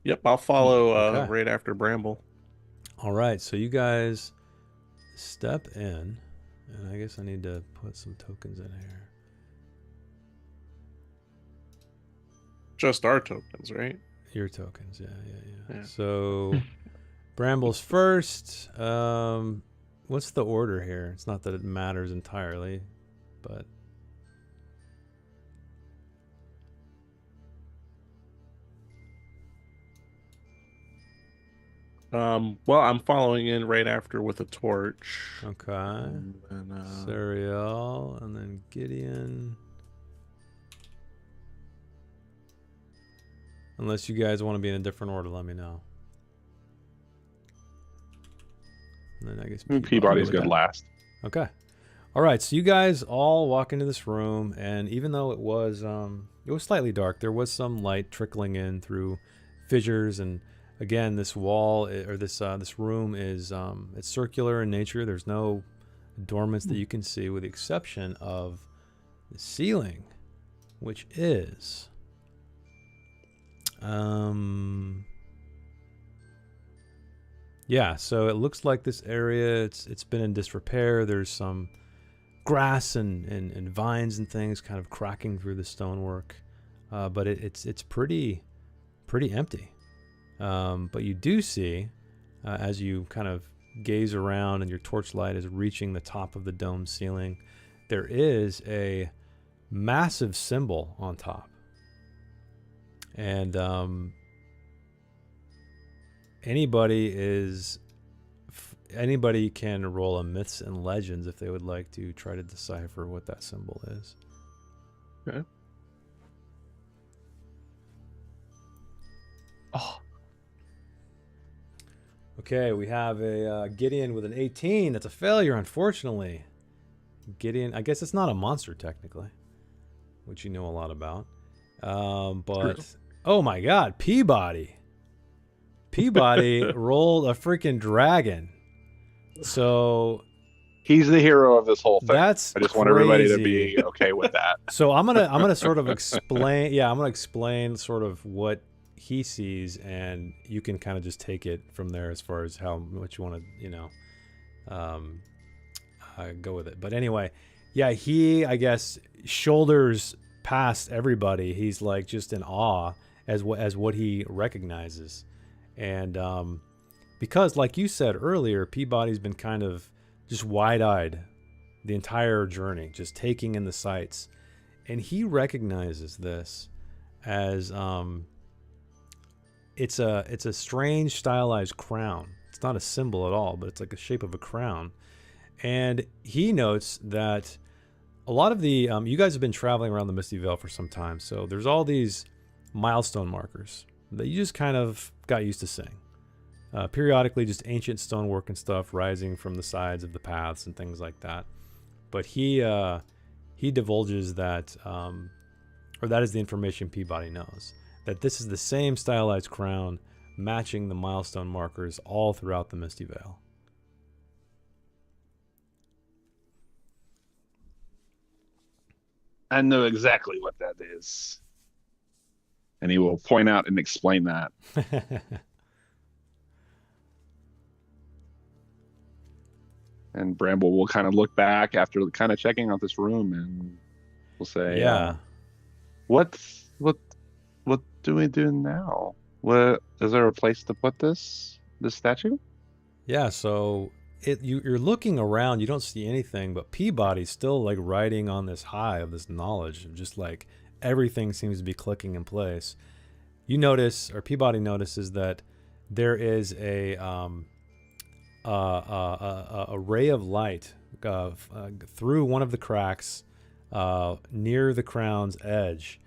Yep, I'll follow Okay. right after Bramble. All right, so you guys step in, and I guess I need to put some tokens in here. Just our tokens, right? Your tokens, yeah. Yeah. So Bramble's first. What's the order here? It's not that it matters entirely, but Well, I'm following in right after with a torch. okay. And Sariel, and then Gideon. Unless you guys want to be in a different order, let me know. And then I guess Peabody's good last. Okay. All right. So you guys all walk into this room, and even though it was slightly dark, there was some light trickling in through fissures. And again, this wall or this room is it's circular in nature. There's no adornments that you can see, with the exception of the ceiling, which is yeah, so it looks like this area it's been in disrepair. There's some grass and vines and things kind of cracking through the stonework, but it's pretty empty. But you do see, as you kind of gaze around and your torchlight is reaching the top of the dome ceiling, there is a massive symbol on top. And anybody can roll a myths and legends if they would like to try to decipher what that symbol is. Okay. Oh, Okay, we have a Gideon with an 18. That's a failure, unfortunately. Gideon, I guess it's not a monster technically, which you know a lot about. But oh my God, Peebody rolled a freaking dragon. So He's the hero of this whole thing. that's I just want everybody to crazy. be okay with that. So I'm gonna sort of explain. Yeah, I'm gonna explain sort of what he sees, and you can kind of just take it from there as far as how much you want to, go with it. But anyway, yeah, he, I guess, shoulders past everybody. He's like just in awe as what he recognizes, and because, like you said earlier, Peabody's been kind of just wide-eyed the entire journey, just taking in the sights, and he recognizes this as it's a strange stylized crown. It's not a symbol at all, but it's like a shape of a crown. And he notes that a lot of the you guys have been traveling around the Misty Vale for some time, so there's all these milestone markers that you just kind of got used to seeing. Periodically, just ancient stonework and stuff rising from the sides of the paths and things like that. But he divulges that, or that is the information Peabody knows, that this is the same stylized crown matching the milestone markers all throughout the Misty Vale. I know exactly what that is. And he will point out and explain that. And Bramble will kind of look back after kind of checking out this room, and We'll say, Yeah. what do we do now? What is there a place to put this statue? Yeah, so you're looking around, you don't see anything, but Peabody's still like riding on this high of this knowledge of just like everything seems to be clicking in place. You notice, or Peabody notices, that there is a ray of light through one of the cracks near the crown's edge,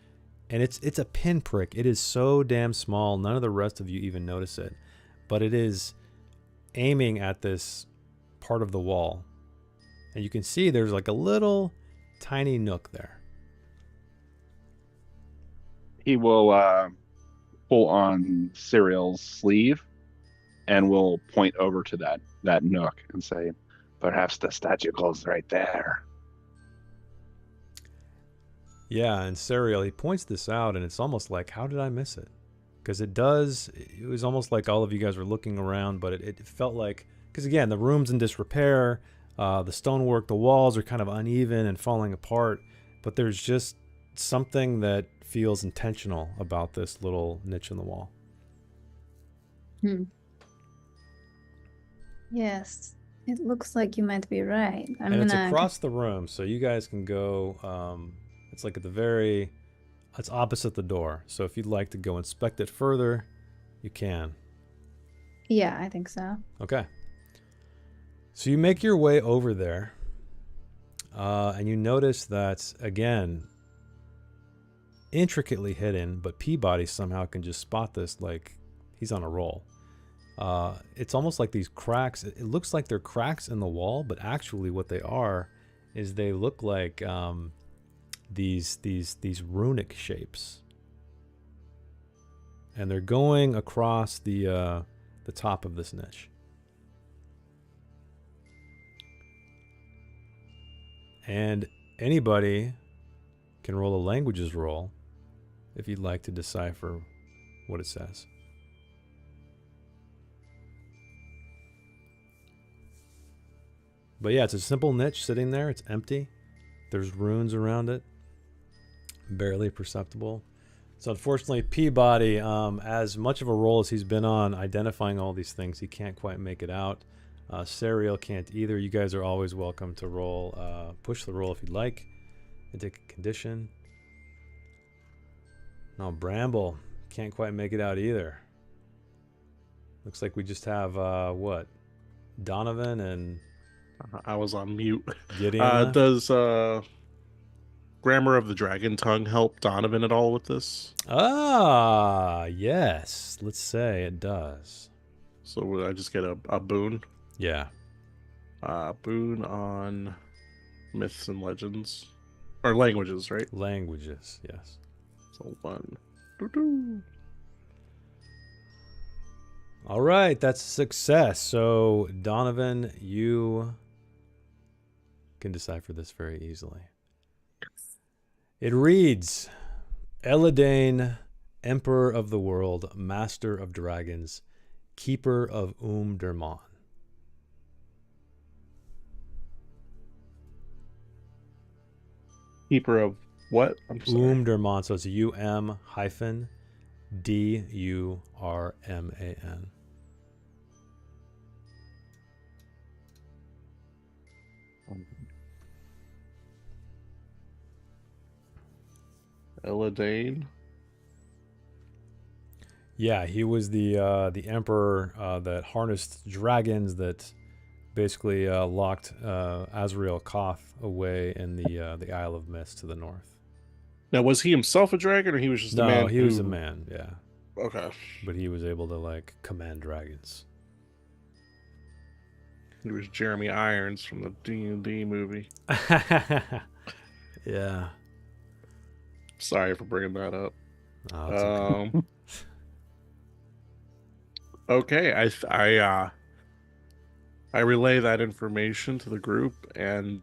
and it's a pinprick. It is so damn small, none of the rest of you even notice it, but it is aiming at this part of the wall, and you can see there's like a little tiny nook there. He will pull on Cyriel's sleeve and will point over to that nook and say, perhaps the statue goes right there. Yeah, and Sariel, he points this out, and it's almost like, how did I miss it? Because it was almost like all of you guys were looking around, but it felt like, because again, the room's in disrepair, the stonework, the walls are kind of uneven and falling apart, but there's just something that feels intentional about this little niche in the wall. Yes, it looks like you might be right. It's across the room, so you guys can go, it's like it's opposite the door. So if you'd like to go inspect it further, you can. Yeah, I think so. Okay. So you make your way over there, and you notice that, again, intricately hidden, but Peabody somehow can just spot this like he's on a roll. It's almost like these cracks. It looks like they're cracks in the wall, but actually what they are is they look like these runic shapes, and they're going across the top of this niche. And anybody can roll a languages roll if you'd like to decipher what it says. But yeah, it's a simple niche sitting there. It's empty. There's runes around it, barely perceptible. So unfortunately, Peabody, as much of a role as he's been on identifying all these things, he can't quite make it out. Sariel can't either. You guys are always welcome to roll, push the roll if you'd like, and take a condition. No, Bramble can't quite make it out either. Looks like we just have what? Donovan and I was on mute. Gideon. Does Grammar of the Dragon Tongue help Donovan at all with this? Yes. Let's say it does. So would I just get a boon? Yeah. Boon on myths and legends. Or languages, right? Languages, yes. So 1. Doo-doo. All right, that's a success. So, Donovan, you can decipher this very easily. It reads, Eladane, Emperor of the World, Master of Dragons, Keeper of Derman. Keeper of what? I'm sorry. Derman, so it's UM-DURMAN. Eladane. Yeah, he was the emperor that harnessed dragons that basically locked Azrael Koth away in the Isle of Mist to the north. Now, was he himself a dragon, or he was just a man? No, he was a man. Yeah. Okay. But he was able to like command dragons. He was Jeremy Irons from the D&D movie. Yeah. Sorry for bringing that up. Oh, it's okay. Okay, I relay that information to the group, and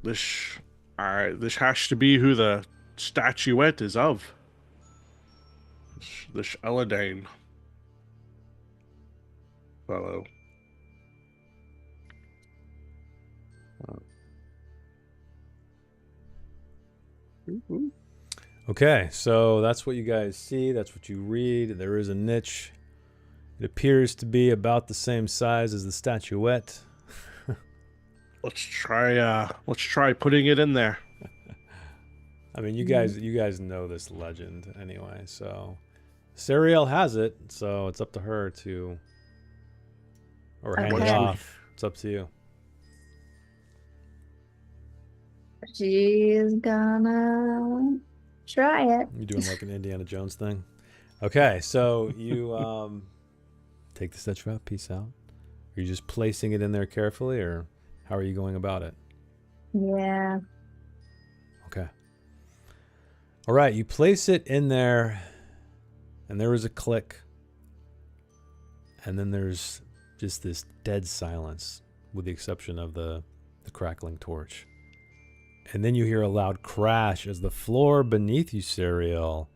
this has to be who the statuette is of. This Eladane fellow. Okay, so that's what you guys see. That's what you read. There is a niche. It appears to be about the same size as the statuette. Let's try putting it in there. I mean, you guys know this legend anyway. So, Sariel has it. So it's up to her to, or hand it Okay. off. It's up to you. She's gonna try it. You're doing like an Indiana Jones thing. Okay, so you take the statuette piece out. Are you just placing it in there carefully, or how are you going about it? Yeah. Okay. All right, you place it in there, and there is a click, and then there's just this dead silence, with the exception of the crackling torch. And then you hear a loud crash as the floor beneath you, Sariel,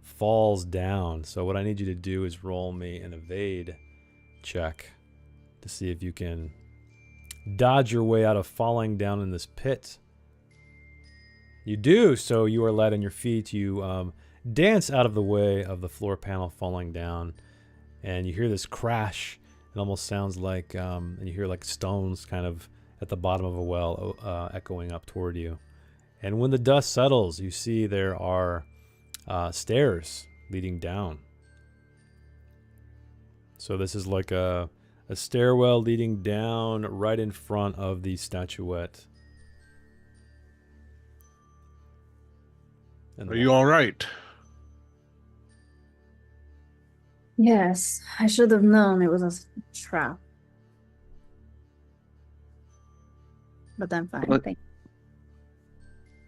falls down. So what I need you to do is roll me an evade check to see if you can dodge your way out of falling down in this pit. You do, so you are light on your feet. You dance out of the way of the floor panel falling down, and you hear this crash. It almost sounds like, and you hear like stones kind of at the bottom of a well echoing up toward you. And when the dust settles, you see there are stairs leading down. So this is like a stairwell leading down right in front of the statuette. And Are you all right? Yes, I should have known it was a trap. But I'm fine. What? Thank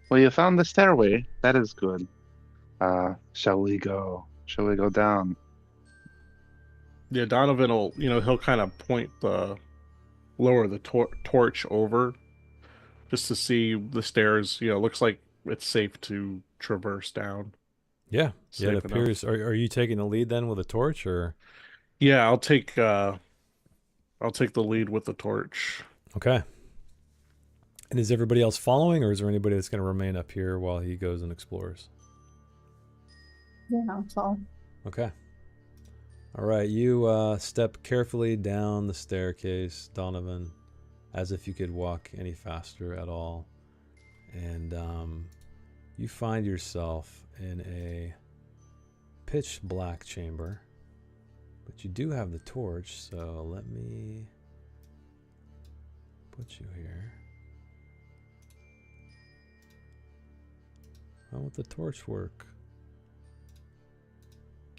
Well, you found the stairway. That is good. Shall we go? Shall we go down? Yeah, Donovan will, he'll kind of lower the torch over just to see the stairs. Looks like it's safe to traverse down. Yeah, Safe it appears. Are you taking the lead then with a torch, or? Yeah, I'll take the lead with the torch. Okay. And is everybody else following, or is there anybody that's going to remain up here while he goes and explores? you. Yeah, that's all. Okay. All right, you step carefully down the staircase, Donovan, as if you could walk any faster at all. And you find yourself in a pitch black chamber. But you do have the torch, so let me put you here. How would the torch work?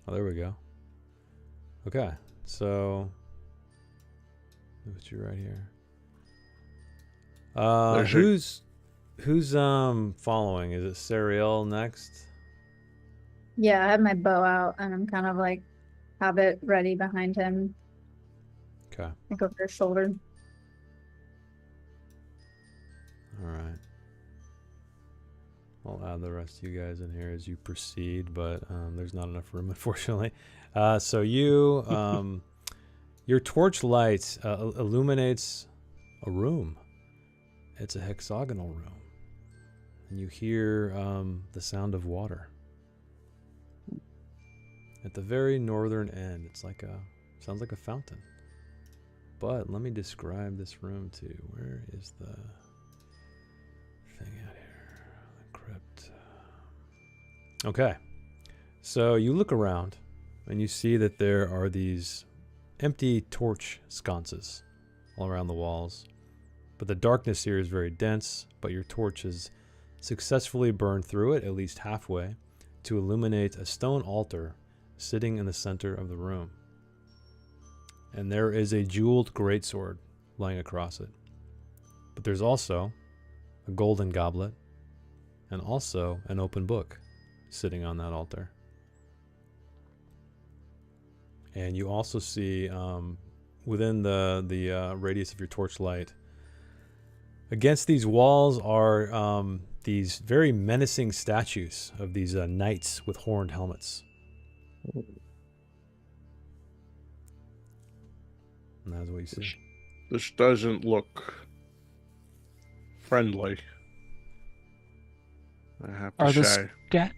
Oh, there we go. Okay, so put you right here. Who's following? Is it Sariel next? Yeah, I have my bow out and I'm kind of like have it ready behind him. Okay. Like over his shoulder. All right. I'll add the rest of you guys in here as you proceed, but there's not enough room, unfortunately. So you, your torch light illuminates a room. It's a hexagonal room. And you hear the sound of water. At the very northern end, sounds like a fountain. But let me describe this room to you. Where is the thing out here? The crypt. Okay. So you look around and you see that there are these empty torch sconces all around the walls. But the darkness here is very dense, but your torch has successfully burned through it, at least halfway, to illuminate a stone altar sitting in the center of the room. And there is a jeweled greatsword lying across it. But there's also a golden goblet and also an open book sitting on that altar. And you also see within the radius of your torchlight, against these walls are these very menacing statues of these knights with horned helmets. And that's what you see. This doesn't look friendly. I have to Are the shy.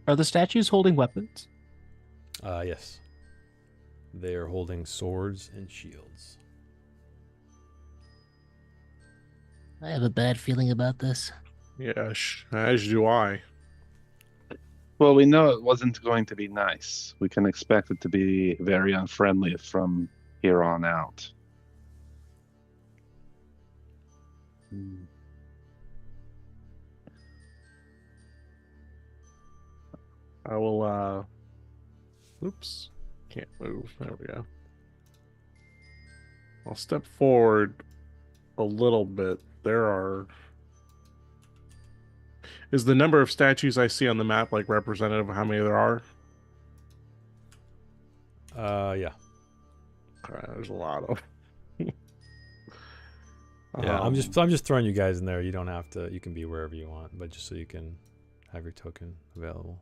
are the statues holding weapons? Yes. They are holding swords and shields. I have a bad feeling about this. Yes, as do I. Well, we know it wasn't going to be nice. We can expect it to be very unfriendly from here on out. I will, oops, can't move. There we go. I'll step forward a little bit. Is the number of statues I see on the map like representative of how many there are? Yeah. There's a lot of. Yeah, I'm just throwing you guys in there. You don't have to. You can be wherever you want, but just so you can have your token available.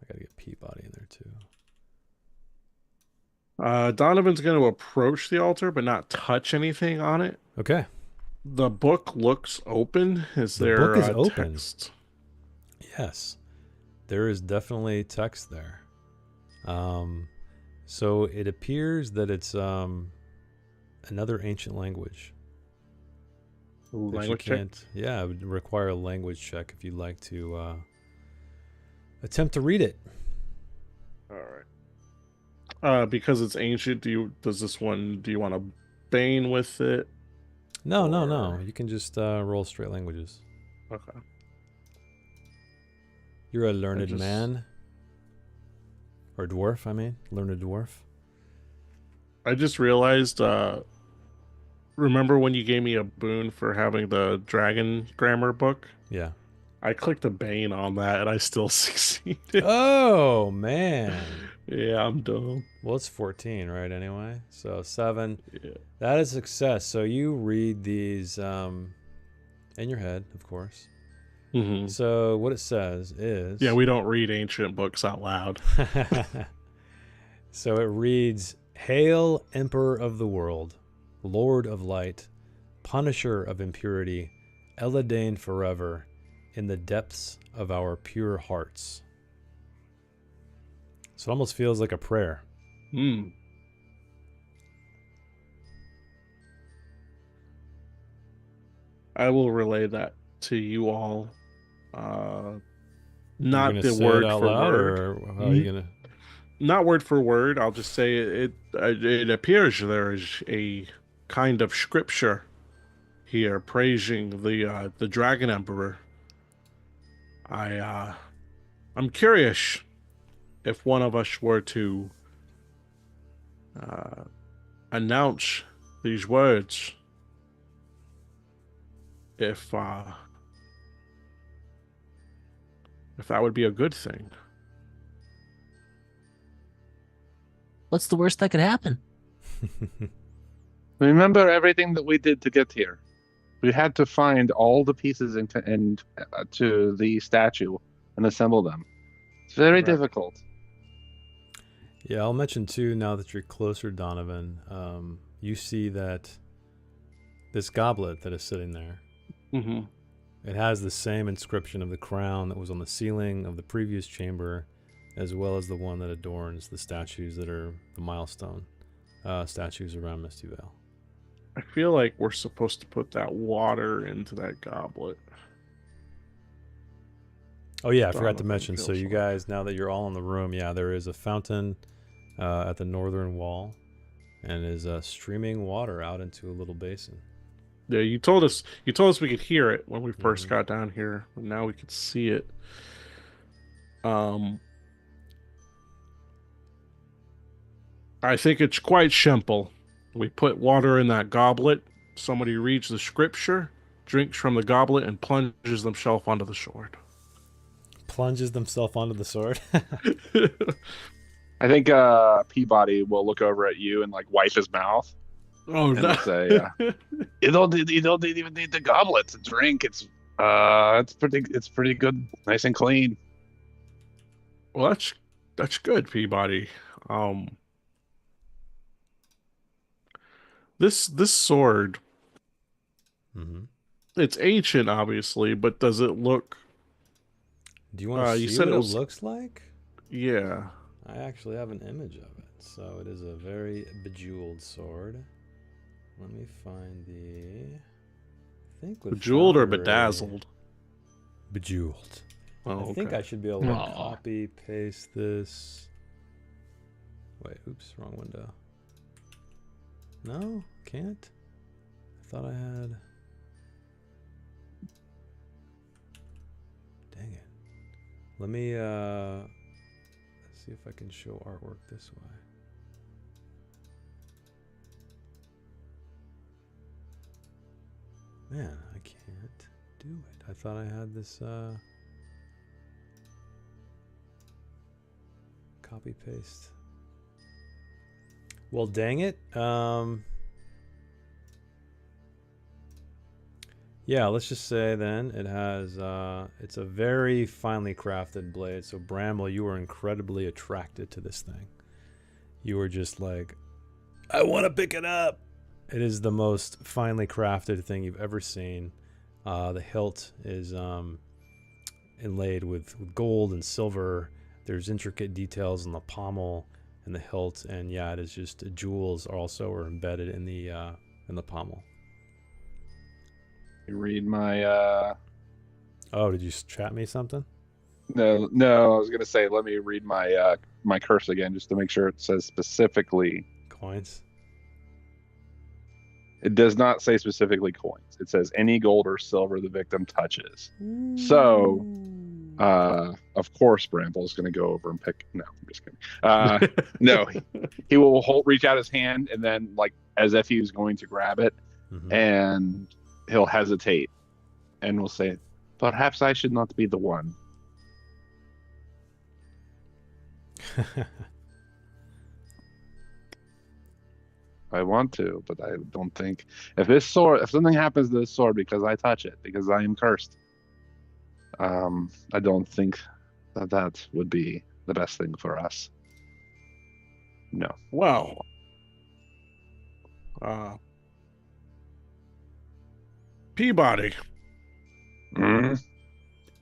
I gotta get Peebody in there too. Donovan's going to approach the altar, but not touch anything on it. Okay. The book looks open. Is The there book is open. text? Yes, there is definitely text there. So it appears that it's another ancient language. Ooh, that language you check? can't, yeah, it would require a language check if you'd like to attempt to read it. All right. Because it's ancient, do you want to bane with it? No, no, Or- no. You can just roll straight languages. Okay. You're a learned just- man. Or dwarf, I mean. Learned dwarf. I just realized, remember when you gave me a boon for having the dragon grammar book? Yeah. I clicked a bane on that and I still succeeded. Oh, man. Yeah, I'm dumb. Well, it's 14, right, anyway? So 7. Yeah. That is success. So you read these in your head, of course. Mm-hmm. So what it says is... Yeah, we don't read ancient books out loud. So it reads, Hail, Emperor of the world, Lord of light, Punisher of impurity, Eladane forever, in the depths of our pure hearts. So it almost feels like a prayer. Hmm. I will relay that to you all. Not You're gonna the say word it out for loud, word. or how are you gonna? Not word for word. I'll just say it appears there is a kind of scripture here praising the Dragon Emperor. I'm curious if one of us were to announce these words, if that would be a good thing. What's the worst that could happen? Remember everything that we did to get here. We had to find all the pieces and to the statue and assemble them. It's very Right. difficult. Yeah, I'll mention too, now that you're closer, Donovan, you see that this goblet that is sitting there, Mm-hmm. it has the same inscription of the crown that was on the ceiling of the previous chamber, as well as the one that adorns the statues that are the milestone statues around Misty Vale. I feel like we're supposed to put that water into that goblet. Oh yeah, I forgot to Donovan mention. So feels you like- guys, now that you're all in the room, yeah, there is a fountain at the northern wall, and is streaming water out into a little basin. Yeah, you told us we could hear it when we 1st Mhm. got down here, and now we could see it. I think it's quite simple. We put water in that goblet. Somebody reads the scripture, drinks from the goblet, and plunges themselves onto the sword. Plunges themselves onto the sword. I think Peabody will look over at you and like wipe his mouth Oh and no! say, "You don't even need the goblet to drink. It's pretty good, nice and clean." Well, that's good, Peabody. This sword, Mm-hmm. it's ancient, obviously, but does it look Do you want to You see said what it it was- looks like? Yeah. I actually have an image of it. So it is a very bejeweled sword. Let me find the... I think with Bejeweled or Foundry- bedazzled? Bejeweled. Oh, I think okay. I should be able to Aw. copy paste this. Wait, oops, wrong window. No, can't. I thought I had. Dang it. Let me see if I can show artwork this way. Man, I can't do it. I thought I had this copy paste. Well, dang it. Yeah, let's just say then it has it's a very finely crafted blade. So Bramble, you were incredibly attracted to this thing. You were just like, I want to pick it up. It is the most finely crafted thing you've ever seen. The hilt is inlaid with gold and silver. There's intricate details on the pommel and the hilt, and yeah, it is just jewels also are embedded in the pommel. You read my Oh, did you chat me something? no, I was gonna say let me read my my curse again just to make sure it says specifically. Coins. It does not say specifically coins. It says any gold or silver the victim touches. So, of course, Bramble is going to go over and pick. No, I'm just kidding. No, he will reach out his hand and then, like, as if he was going to grab it, and he'll hesitate and will say, "Perhaps I should not be the one." I want to, but I don't think if something happens to this sword because I touch it, because I am cursed, I don't think that would be the best thing for us. No. Well, Peebody.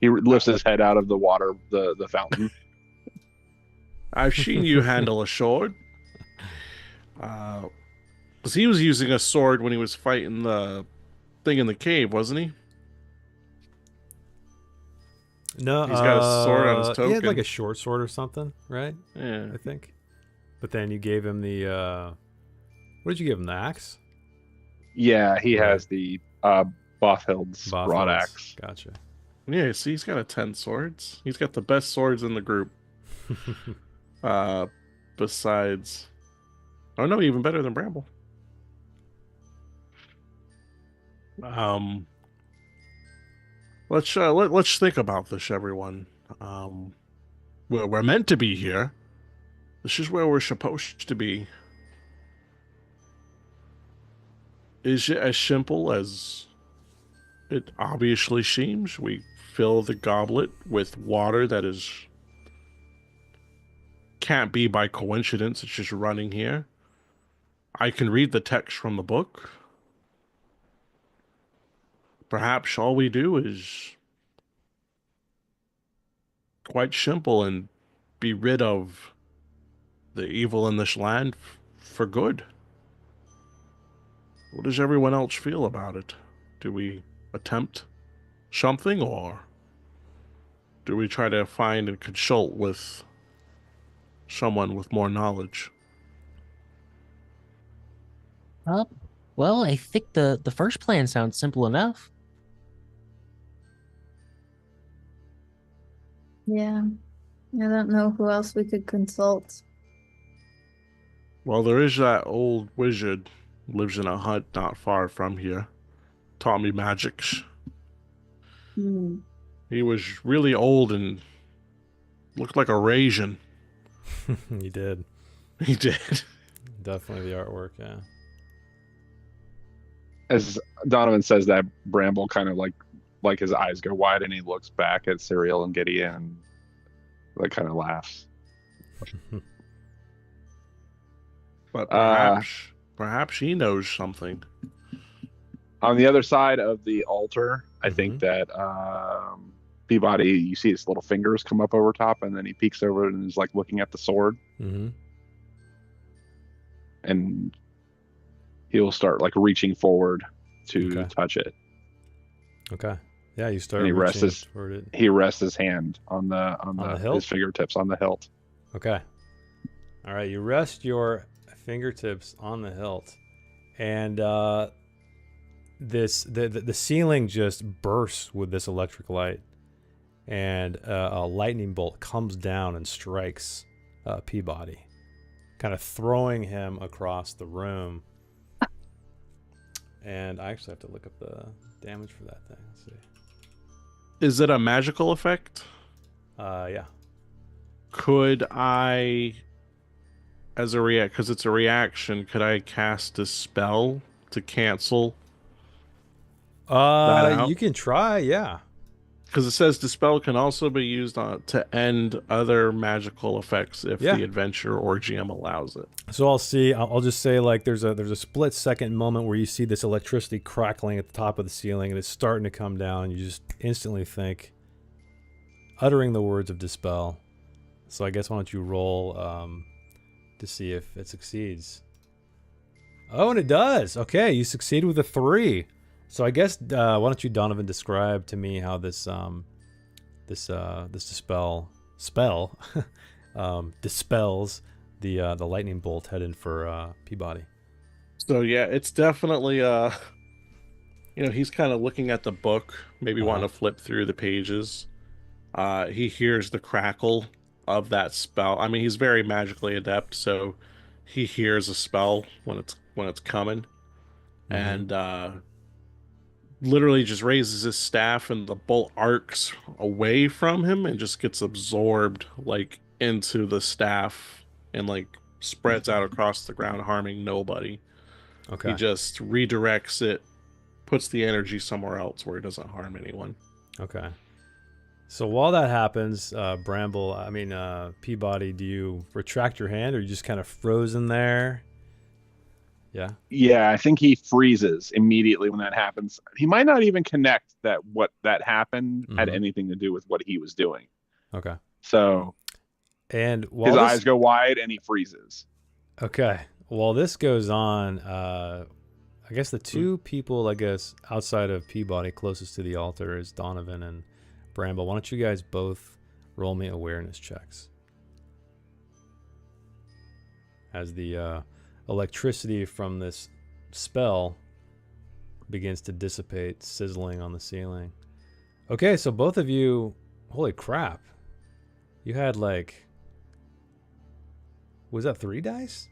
He lifts his head out of the water, the fountain. I've seen you handle a sword. 'Cause he was using a sword when he was fighting the thing in the cave, wasn't he? No, He's got a sword on his He had like token. a short sword or something, right? Yeah. I think. But then you gave him the what did you give him? The axe? Yeah, he Right. has the Bothild's broad Bothild's. axe. Gotcha. Yeah, see, he's got a 10 swords. He's got the best swords in the group. Besides... Oh, no, even better than Bramble. Let's think about this, everyone. We're meant to be here. This is where we're supposed to be. Is it as simple as it obviously seems? We fill the goblet with water that is can't be by coincidence. It's just running here. I can read the text from the book. Perhaps all we do is quite simple and be rid of the evil in this land for good. What does everyone else feel about it? Do we attempt something, or do we try to find and consult with someone with more knowledge? Well, I think the first plan sounds simple enough. Yeah. I don't know who else we could consult. Well, there is that old wizard lives in a hut not far from here. Taught me magics. Hmm. He was really old and looked like a raisin. He did. He did. Definitely the artwork, yeah. As Donovan says that, Bramble kind of like his eyes go wide and he looks back at Cyril and Gideon and like kind of laughs. But perhaps he knows something. On the other side of the altar, I think Mhm. that Peabody, you see his little fingers come up over top, and then he peeks over and is like looking at the sword, and he'll start like reaching forward to touch it. Okay. Yeah, you start. And he rests his toward it. He rests his hand on the hilt? his fingertips on the hilt. Okay. All right, you rest your fingertips on the hilt, and the ceiling just bursts with this electric light, and a lightning bolt comes down and strikes Peabody, kind of throwing him across the room. And I actually have to look up the damage for that thing. Let's see. Is it a magical effect? Yeah. Could I, as a react, because it's a reaction, could I cast a spell to cancel that out? You can try, yeah. Because it says the spell can also be used to end other magical effects if the adventure or GM allows it. So I'll just say, like, there's a split second moment where you see this electricity crackling at the top of the ceiling, and it's starting to come down. You just instantly think, uttering the words of dispel. So I guess why don't you roll to see if it succeeds. Oh, and it does. Okay, you succeed with a 3. So I guess why don't you, Donovan, describe to me how this spell dispels the lightning bolt headed for Peabody. So yeah, it's definitely he's kind of looking at the book, maybe wanting to flip through the pages. He hears the crackle of that spell. I mean, he's very magically adept, so he hears a spell when it's coming, and literally just raises his staff, and the bolt arcs away from him and just gets absorbed like into the staff and like spreads out across the ground, harming nobody. Okay. He just redirects it, puts the energy somewhere else where it doesn't harm anyone. Okay. So while that happens, Peabody, do you retract your hand, or are you just kind of frozen there? Yeah. Yeah, I think he freezes immediately when that happens. He might not even connect that what that happened had anything to do with what he was doing. Okay. So, and his eyes go wide and he freezes. Okay. While this goes on, I guess the two people, outside of Peabody closest to the altar is Donovan and Bramble. Why don't you guys both roll me awareness checks? As the electricity from this spell begins to dissipate, sizzling on the ceiling. Okay, so both of you, holy crap. You had was that 3 dice?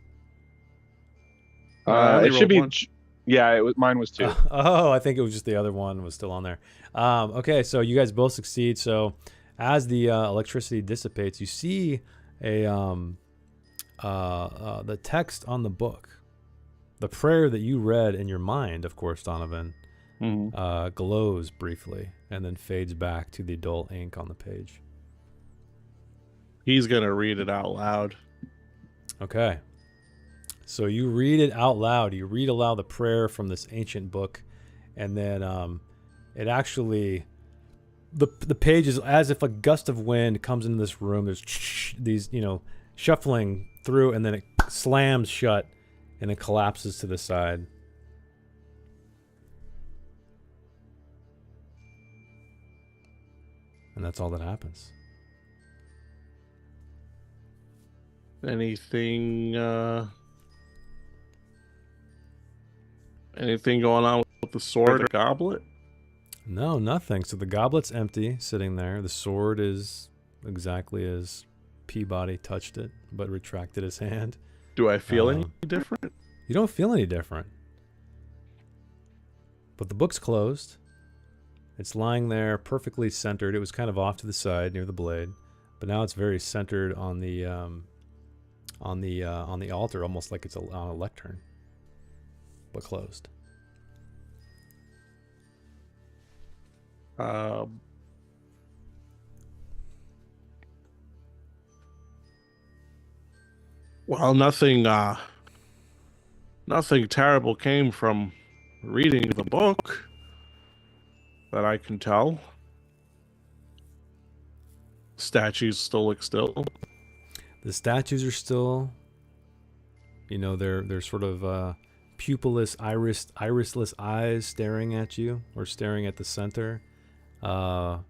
It should be. Yeah, mine was 2. I think it was just the other one was still on there. Okay, so you guys both succeed. So as the electricity dissipates, you see the text on the book, the prayer that you read in your mind, of course, Donovan, glows briefly and then fades back to the dull ink on the page. He's gonna read it out loud. Okay. So you read it out loud. You read aloud the prayer from this ancient book, and then it actually, the page is as if a gust of wind comes into this room. There's these, shuffling through, and then it slams shut, and it collapses to the side. And that's all that happens. Anything going on with the sword or the goblet? No, nothing. So the goblet's empty, sitting there. The sword is exactly as Peabody touched it, but retracted his hand. Do I feel any different? You don't feel any different. But the book's closed. It's lying there perfectly centered. It was kind of off to the side near the blade, but now it's very centered on the altar, almost like it's on a lectern, but closed. Well, nothing terrible came from reading the book that I can tell. Statues still look still. The statues are still, they're sort of pupilless, irisless eyes staring at you or staring at the center. And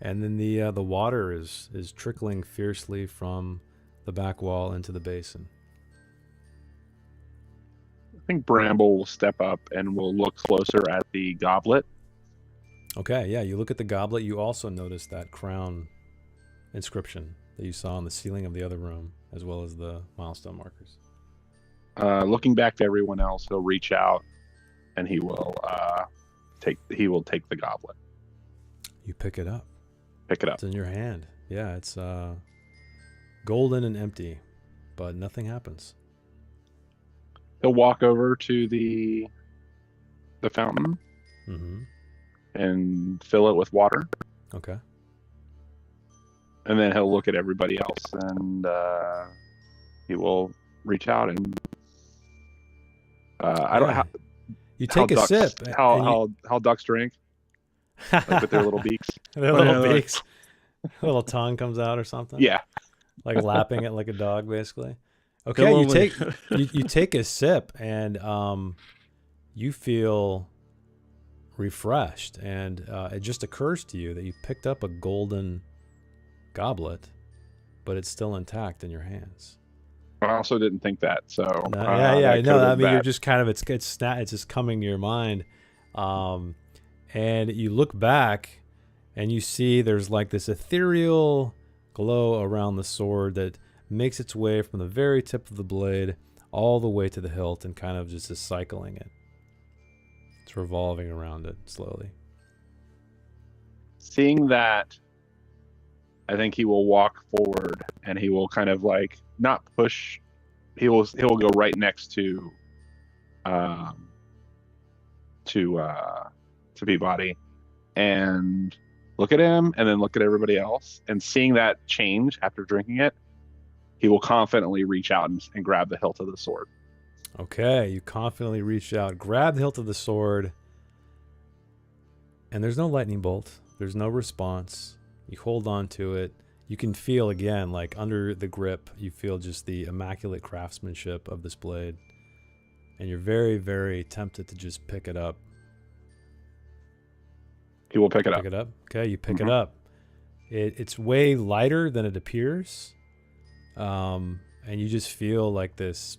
then the water is trickling fiercely from the back wall into the basin. I think Bramble will step up and will look closer at the goblet. Okay, yeah, you look at the goblet. You also notice that crown inscription that you saw on the ceiling of the other room, as well as the milestone markers. Looking back to everyone else, he'll reach out and he will take the goblet. You pick it up. Pick it up. It's in your hand. Yeah, it's golden and empty, but nothing happens. He'll walk over to the fountain and fill it with water. Okay. And then he'll look at everybody else and he will reach out and I don't know how you take a sip. How ducks drink, like with their little beaks. Their little beaks. A little tongue comes out or something. Yeah, like lapping it like a dog, basically. Okay, you take a sip and you feel refreshed, and it just occurs to you that you picked up a golden goblet, but it's still intact in your hands. I also didn't think that. So I know. I mean, you're just kind of it's just coming to your mind, and you look back, and you see there's like this ethereal glow around the sword that makes its way from the very tip of the blade all the way to the hilt, and kind of just is cycling it. It's revolving around it slowly. Seeing that, I think he will walk forward and he will kind of like not push. He will go right next to Peebody and look at him, and then look at everybody else. And seeing that change after drinking it, he will confidently reach out and grab the hilt of the sword. Okay, you confidently reach out, grab the hilt of the sword, and there's no lightning bolt. There's no response. You hold on to it. You can feel again, like under the grip, you feel just the immaculate craftsmanship of this blade. And you're very, very tempted to just pick it up. He will pick it up. Pick it up. Okay, you pick it up. It's way lighter than it appears. And you just feel like this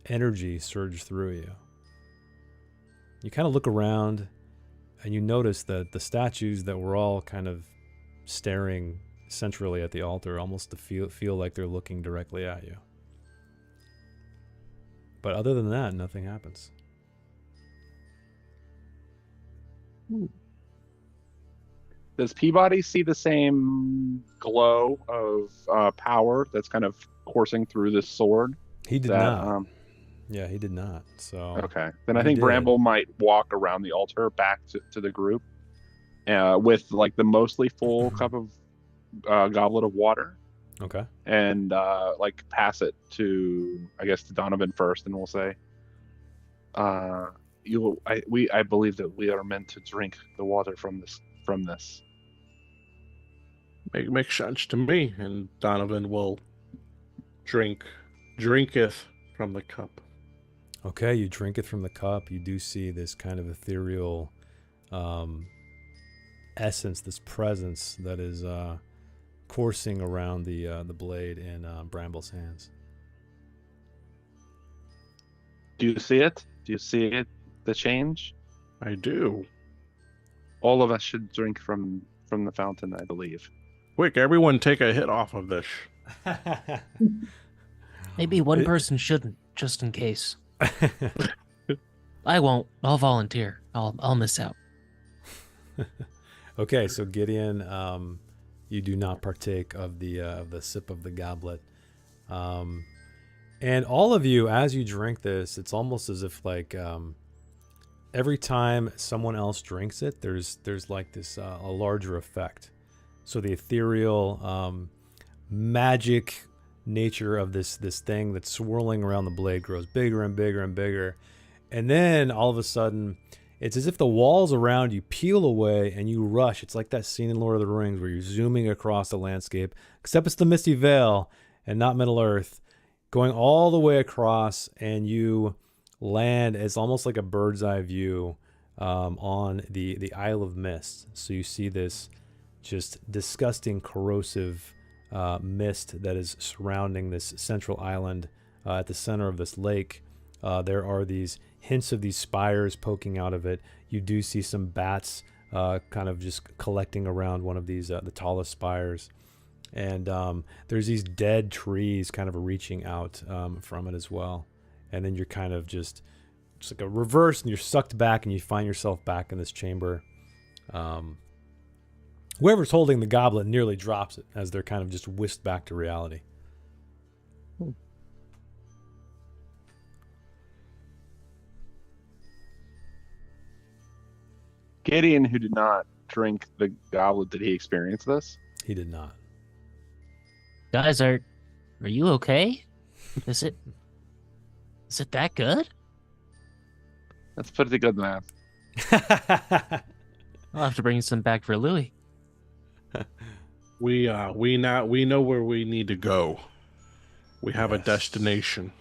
energy surge through you. You kind of look around and you notice that the statues that were all kind of staring centrally at the altar almost to feel like they're looking directly at you. But other than that, nothing happens. Does Peebody see the same glow of power that's kind of coursing through this sword? He did not. Yeah, he did not. So okay, then I think Bramble might walk around the altar back to the group with like the mostly full cup of goblet of water. Okay. And like pass it to, I guess, to Donovan first, and we'll say, I believe that we are meant to drink the water from this. Makes sense to me. And Donovan will drinketh from the cup. Okay, you drink it from the cup. You do see this kind of ethereal essence, this presence that is coursing around the blade in Bramble's hands. Do you see it? Do you see it? The change? I do. All of us should drink from the fountain, I believe. Quick, everyone take a hit off of this. Maybe one person shouldn't, just in case. I won't. I'll volunteer. I'll miss out. Okay, so Gideon, you do not partake of the sip of the goblet, and all of you, as you drink this, it's almost as if like every time someone else drinks it, there's like this a larger effect. So the ethereal magic nature of this thing that's swirling around the blade grows bigger and bigger and bigger, and then all of a sudden It's as if the walls around you peel away and you rush. It's like that scene in Lord of the Rings where you're zooming across the landscape, except it's the Misty Vale and not Middle Earth, going all the way across, and you land. It's almost like a bird's eye view on the Isle of Mist. So you see this just disgusting, corrosive mist that is surrounding this central island at the center of this lake. There are these hints of these spires poking out of it. You do see some bats kind of just collecting around one of these, the tallest spires. And there's these dead trees kind of reaching out from it as well. And then you're kind of just like a reverse, and you're sucked back, and you find yourself back in this chamber. Whoever's holding the goblet nearly drops it as they're kind of just whisked back to reality. Gideon, who did not drink the goblet, did he experience this? He did not. Guys, are you okay? Is it that good? That's pretty good math. I'll have to bring some back for Louis. We know where we need to go. We have a Yes. destination.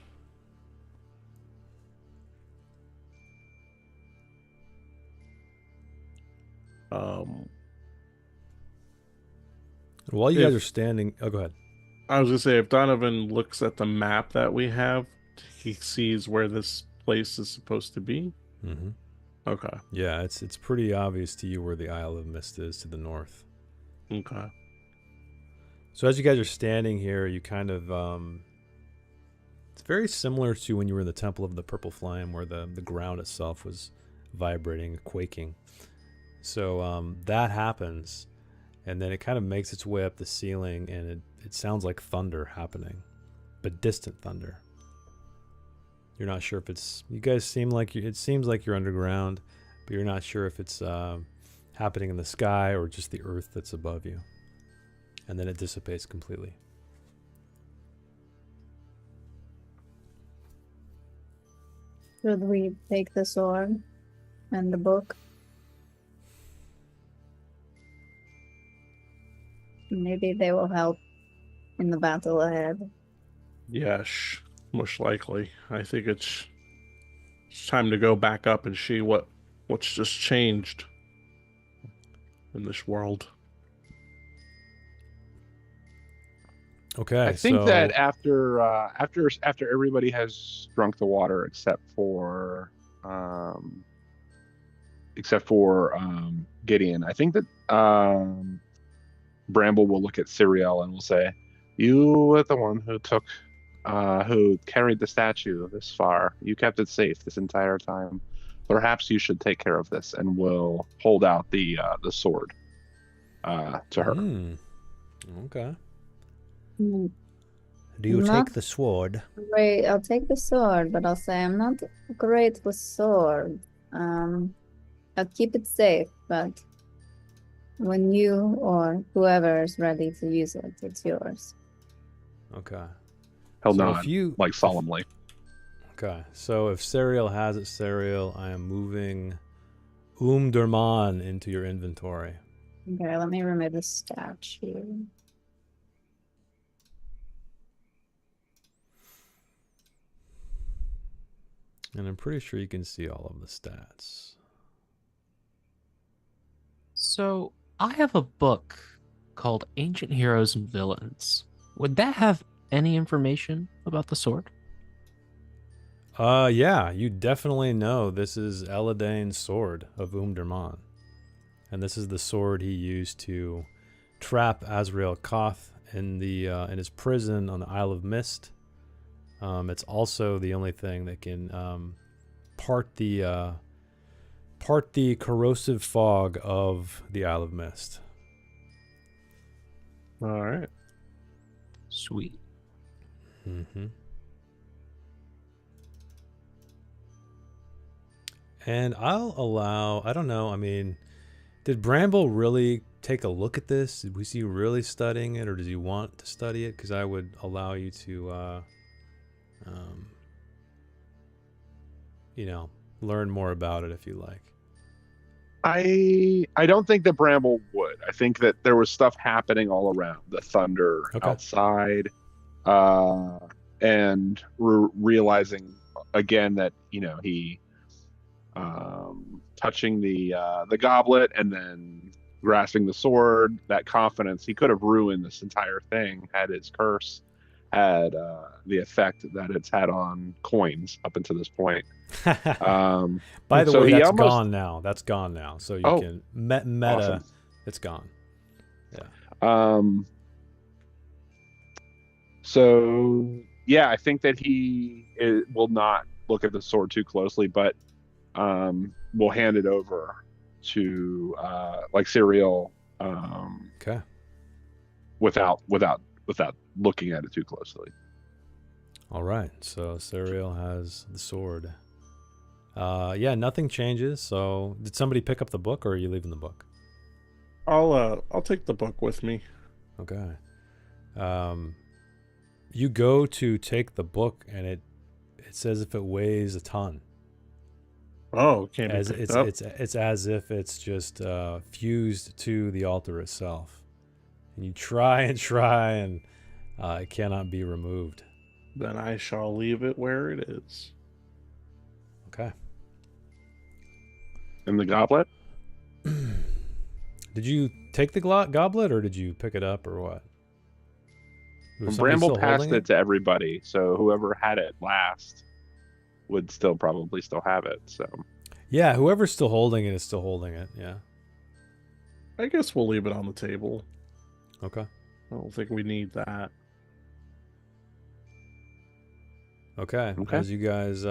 While you guys are standing, oh, go ahead. I was gonna say, if Donovan looks at the map that we have, he sees where this place is supposed to be. Mm-hmm. Okay. Yeah, it's pretty obvious to you where the Isle of Mist is to the north. Okay. So as you guys are standing here, you kind of it's very similar to when you were in the Temple of the Purple Flame, where the ground itself was vibrating, quaking. So that happens, and then it kind of makes its way up the ceiling, and it sounds like thunder happening, but distant thunder. You're not sure if it's, you guys seem like it seems like you're underground, but you're not sure if it's happening in the sky or just the earth that's above you. And then it dissipates completely. Should we take the sword and the book? Maybe they will help in the battle ahead. Yes, most likely. I think it's time to go back up and see what's just changed in this world. Okay, I think so that after everybody has drunk the water except for Gideon, I think that Bramble will look at Cyriel and will say, "You were the one who carried the statue this far. You kept it safe this entire time. Perhaps you should take care of this," and will hold out the sword to her. Okay. Mm, Do you Not- take the sword? Great, I'll take the sword, but I'll say I'm not great with sword. I'll keep it safe, but when you or whoever is ready to use it, it's yours. Okay. He'll So nod, if you like solemnly. Okay, so if Serial has it, Serial, I am moving Durman into your inventory. Okay, let me remove the statue. And I'm pretty sure you can see all of the stats. So I have a book called Ancient Heroes and Villains. Would that have any information about the sword? Yeah, you definitely know this is Eladane's sword of Durman. And this is the sword he used to trap Azrael Koth in in his prison on the Isle of Mist. It's also the only thing that can part the corrosive fog of the Isle of Mist. All right. Sweet. Mm-hmm. And I'll allow, I don't know, I mean, did Bramble really take a look at this? Was he really studying it, or does he want to study it? Because I would allow you to, learn more about it if you like. I don't think that Bramble would. I think that there was stuff happening all around, the thunder Okay. outside, and realizing again that he touching the goblet and then grasping the sword. That confidence, he could have ruined this entire thing had his curse had the effect that it's had on coins up until this point. By the so way, he that's almost- gone now. That's gone now. So you Oh, can meta. awesome. It's gone. So yeah, I think that will not look at the sword too closely, but will hand it over to like Serial, Okay. without looking at it too closely. All right. So Serial has the sword. Yeah, nothing changes. So did somebody pick up the book, or are you leaving the book? I'll take the book with me. Okay. You go to take the book, and it says if it weighs a ton. Oh, can't be As picked up. it's as if it's just fused to the altar itself, and you try and it cannot be removed. Then I shall leave it where it is. Okay. And the goblet? Did you take the goblet, or did you pick it up, or what? Was somebody Bramble still passed holding it to everybody, so whoever had it last would probably still have it. So Yeah, whoever's still holding it is still holding it. Yeah. I guess we'll leave it on the table. Okay. I don't think we need that. Okay. Okay. As you guys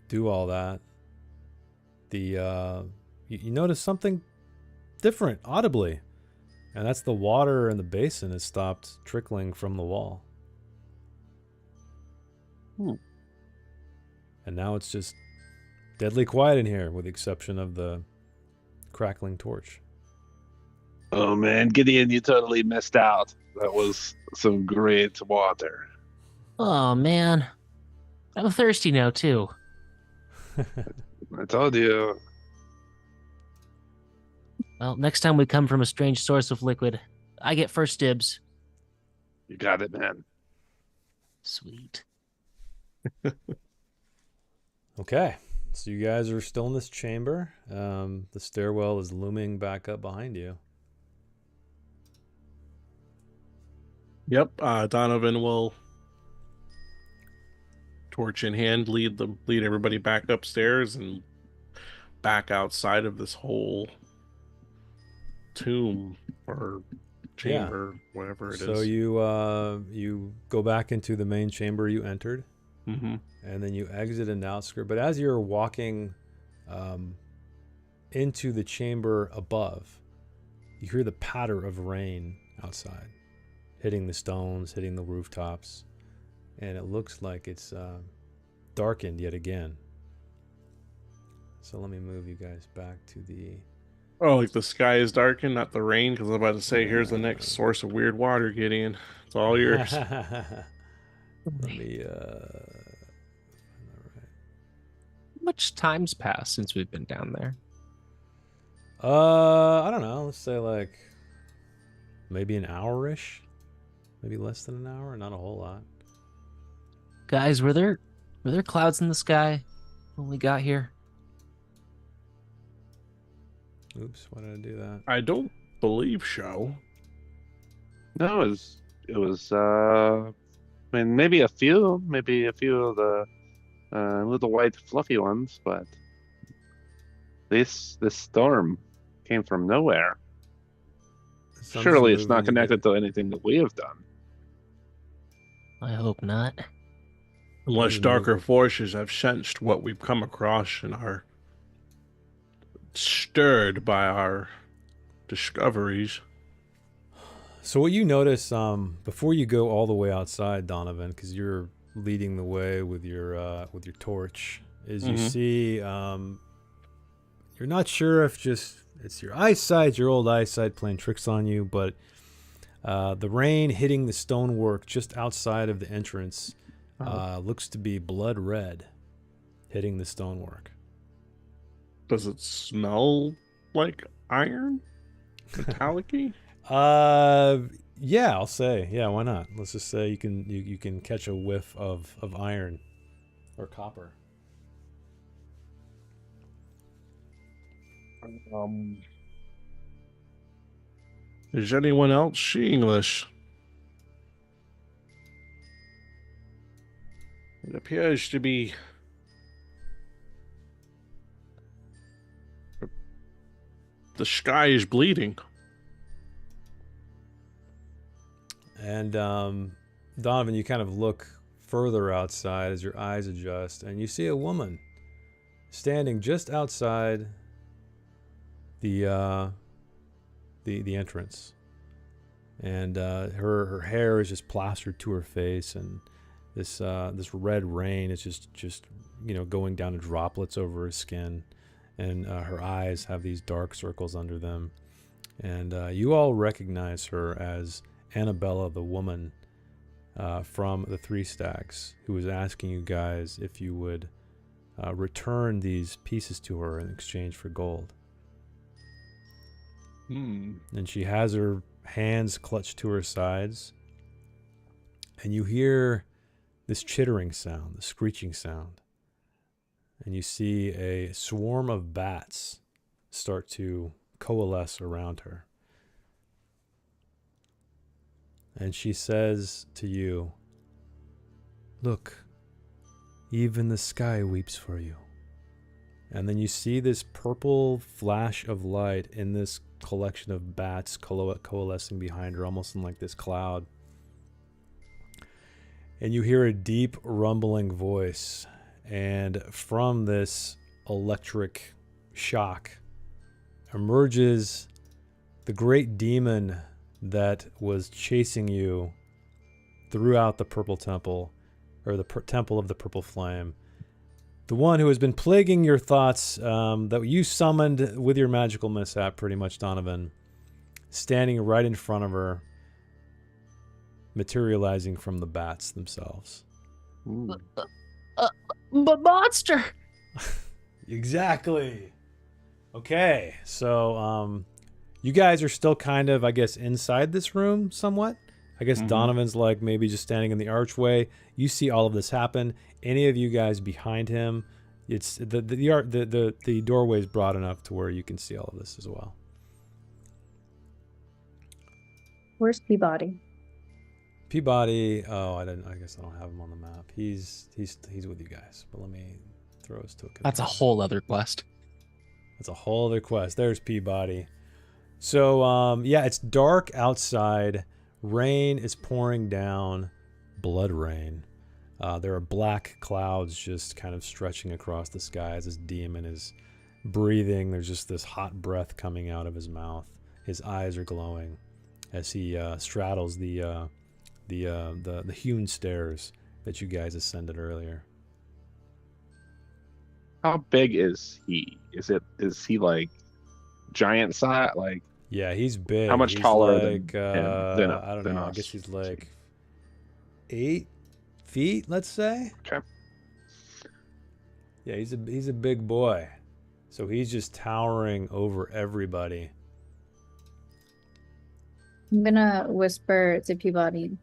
do all that, you notice something different audibly, and that's the water in the basin has stopped trickling from the wall. And now it's just deadly quiet in here, with the exception of the crackling torch. oh man, Gideon, you totally missed out. That was some great water. Oh man, I'm thirsty now too. I told you. Well, next time we come from a strange source of liquid, I get first dibs. You got it, man. Sweet. Okay. So you guys are still in this chamber. The stairwell is looming back up behind you. Yep. Donovan will, torch in hand, lead everybody back upstairs and back outside of this whole tomb or chamber, whatever it is. So you go back into the main chamber you entered, Mm-hmm. and then you exit an outskirt. But as you're walking into the chamber above, you hear the patter of rain outside, hitting the stones, hitting the rooftops, and it looks like it's darkened yet again. So let me move you guys back to the... Oh, like the sky is darkened, not the rain, because I'm about to say, here's the next source of weird water, Gideon. It's all yours. Let me How much time's passed since we've been down there? I don't know. Let's say like maybe an hour-ish, maybe less than an hour. Not a whole lot. Guys, were there clouds in the sky when we got here? Oops, why did I do that? I don't believe so. No, it was I mean, maybe a few of the little white fluffy ones, but this storm came from nowhere. The sun's Surely it's not moving. connected to anything that we have done. I hope not. Unless Doesn't darker move. forces have sensed what we've come across and are stirred by our discoveries. So what you notice before you go all the way outside, Donovan, because you're leading the way with your torch, is you Mhm. see you're not sure if just it's your eyesight, your old eyesight playing tricks on you, but the rain hitting the stonework just outside of the entrance looks to be blood red, hitting the stonework. Does it smell like iron? Metallic-y? Yeah, I'll say. Yeah, why not? Let's just say you can catch a whiff of iron or copper. Is anyone else she English? It appears to be the sky is bleeding. And Donovan, you kind of look further outside as your eyes adjust, and you see a woman standing just outside the entrance, and her hair is just plastered to her face, and this red rain is just going down in droplets over her skin, and her eyes have these dark circles under them, and you all recognize her as Annabella, the woman from the Three Stacks, who was asking you guys if you would return these pieces to her in exchange for gold. And she has her hands clutched to her sides, and you hear this chittering sound, the screeching sound, and you see a swarm of bats start to coalesce around her. And she says to you, "Look, even the sky weeps for you." And then you see this purple flash of light in this collection of bats coalescing behind her, almost in like this cloud. And you hear a deep rumbling voice, and from this electric shock emerges the great demon that was chasing you throughout the Purple Temple, or the Temple of the Purple Flame. The one who has been plaguing your thoughts, that you summoned with your magical mishap, pretty much, Donovan, standing right in front of her, materializing from the bats themselves. Monster! Exactly. Okay, so you guys are still kind of, I guess, inside this room somewhat. I guess Donovan's like maybe just standing in the archway. You see all of this happen. Any of you guys behind him, it's the doorway is broad enough to where you can see all of this as well. Where's Peebody? Peebody, I guess I don't have him on the map. He's with you guys, but let me throw his token. That's a whole other quest. That's a whole other quest. There's Peebody. So yeah, it's dark outside. Rain is pouring down, blood rain. There are black clouds just kind of stretching across the sky as this demon is breathing. There's just this hot breath coming out of his mouth. His eyes are glowing as he straddles the hewn stairs that you guys ascended earlier. How big is he? Is he like giant size? Like, yeah, he's big. How much he's taller like, than him? I don't know. I Us? guess he's like 8 feet, let's say. Okay. Yeah, he's a big boy. So he's just towering over everybody. I'm gonna whisper to Peebody.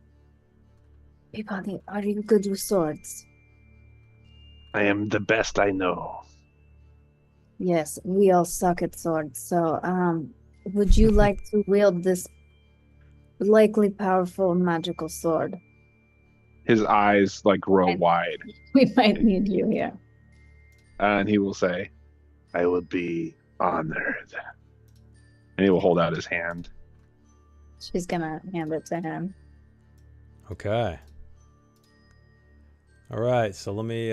Peebody, are you good with swords? I am the best I know. Yes, we all suck at swords. So, would you like to wield this likely powerful magical sword? His eyes like grow wide, We might need you here. and he will say, "I would be honored." And he will hold out his hand. She's gonna hand it to him. Okay. All right, so let me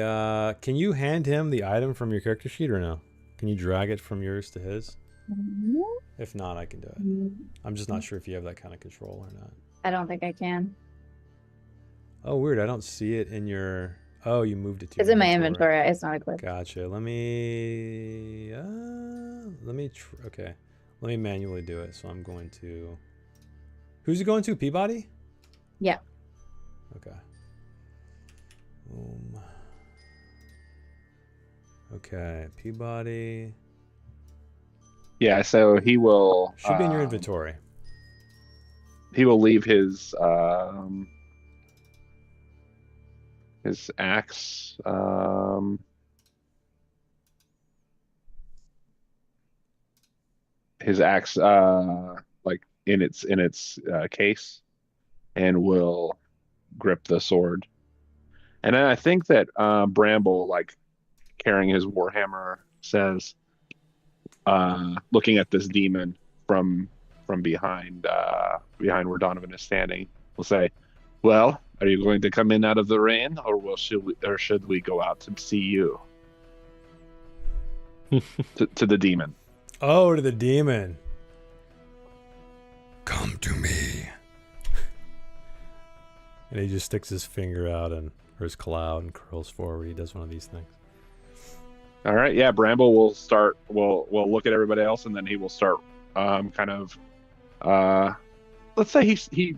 can you hand him the item from your character sheet or no? Can you drag it from yours to his? If not, I can do it. I'm just not sure if you have that kind of control or not. I don't think I can. Oh, weird. I don't see it in your... Oh, you moved it to It's your in my inventory. It's not equipped. Gotcha. Let me... Okay. Let me manually do it. So I'm going to... Who's it going to? Peebody? Yeah. Okay. Okay. Peebody. Yeah, so he will Should be in your inventory. he will leave his axe like in its case, and will grip the sword. And then I think that Bramble, like carrying his warhammer, says, looking at this demon from behind where Donovan is standing, will say, "Well, are you going to come in out of the rain, or should we go out to see you?" to the demon. Oh, to the demon. Come to me. And he just sticks his finger out or his claw and curls forward. He does one of these things. All right, yeah. Bramble will start. Will look at everybody else, and then he will start. Kind of. Let's say he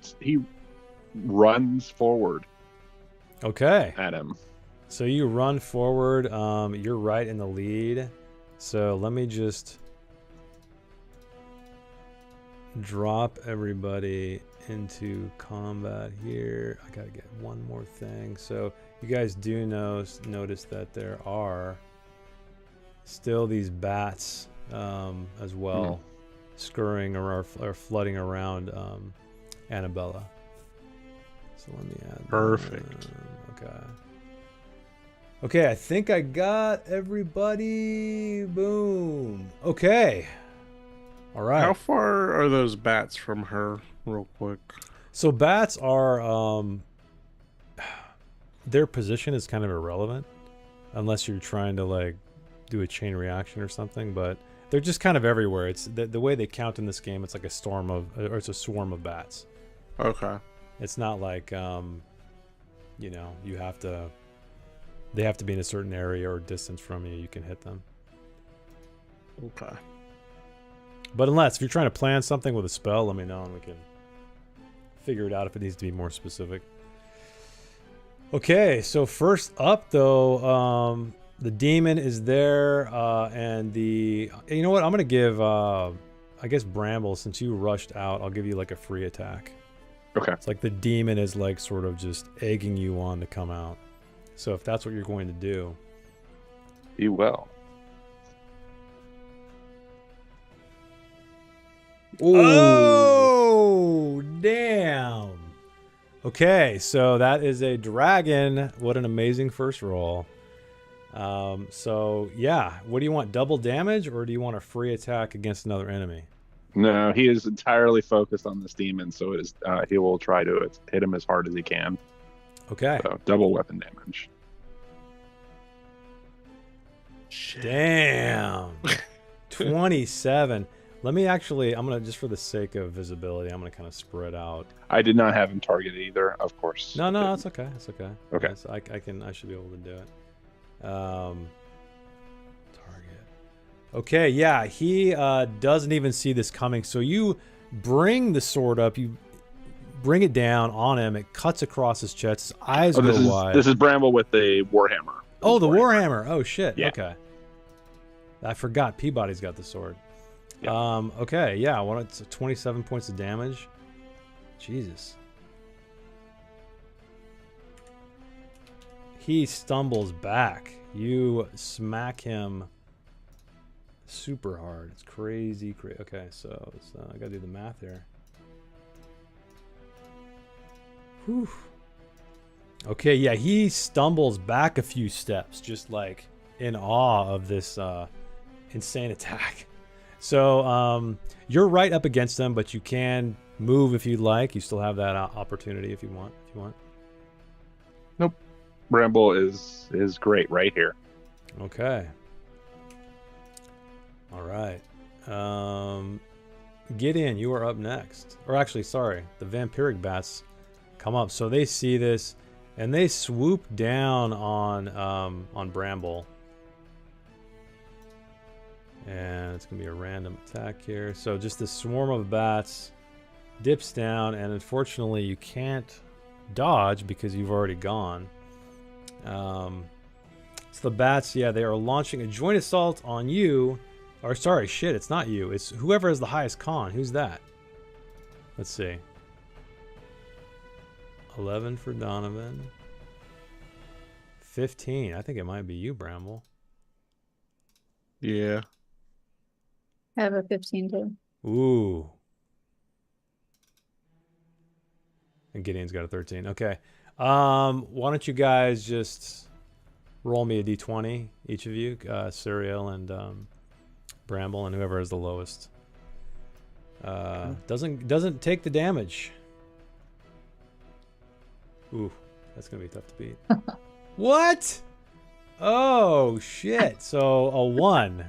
runs forward Okay. at him. So you run forward. You're right in the lead. So let me just drop everybody into combat here. I gotta get one more thing. So you guys do notice that there are still these bats as well, scurrying or flooding around Annabella. So let me add Perfect. Okay. Okay, I think I got everybody. Boom. Okay. All right. How far are those bats from her, real quick? So bats are their position is kind of irrelevant unless you're trying to like do a chain reaction or something, but they're just kind of everywhere. It's the way they count in this game, it's like a swarm of bats. Okay. It's not like they have to be in a certain area or distance from you can hit them. Okay. But if you're trying to plan something with a spell, let me know and we can figure it out if it needs to be more specific. Okay, so first up though, the demon is there, and you know what? I'm gonna give, I guess Bramble, since you rushed out, I'll give you like a free attack. Okay. It's like the demon is like sort of just egging you on to come out. So if that's what you're going to do, You will. Oh, damn. Okay, so that is a dragon. What an amazing first roll. So yeah, what do you want? Double damage, or do you want a free attack against another enemy? No, he is entirely focused on this demon, so it is. He will try to hit him as hard as he can. Okay. So double weapon damage. Damn. 27. Let me I'm gonna, just for the sake of visibility, I'm gonna kind of spread out. I did not have him target either, of course. No, that's okay. It's okay. Okay. Yes, I should be able to do it. Target. Okay, yeah, he doesn't even see this coming. So you bring the sword up, you bring it down on him, it cuts across his chest, his eyes go wide. This is Bramble with the warhammer. Oh, the warhammer. Oh shit. Yeah. Okay. I forgot Peebody's got the sword. Yeah. Okay, yeah, it's 27 points of damage. Jesus. He stumbles back. You smack him super hard. It's crazy. Okay, so I gotta do the math here. Whew. Okay, yeah, he stumbles back a few steps, just like in awe of this insane attack. So you're right up against them, but you can move if you'd like. You still have that opportunity if you want. Nope. Bramble is great right here. Okay. All right. Gideon, you are up next. Or actually, sorry, the vampiric bats come up. So they see this, and they swoop down on Bramble. And it's gonna be a random attack here. So just this swarm of bats dips down, and unfortunately you can't dodge because you've already gone. So the bats, yeah, they are launching a joint assault on you. Or sorry, shit, it's not you. It's whoever has the highest con. Who's that? Let's see. 11 for Donovan. 15. I think it might be you, Bramble. Yeah. I have a 15 too. Ooh. And Gideon's got a 13. Okay. Why don't you guys just roll me a d20, each of you, Suriel and Bramble, and whoever has the lowest. Doesn't take the damage. Ooh, that's gonna be tough to beat. What? Oh shit! So a 1.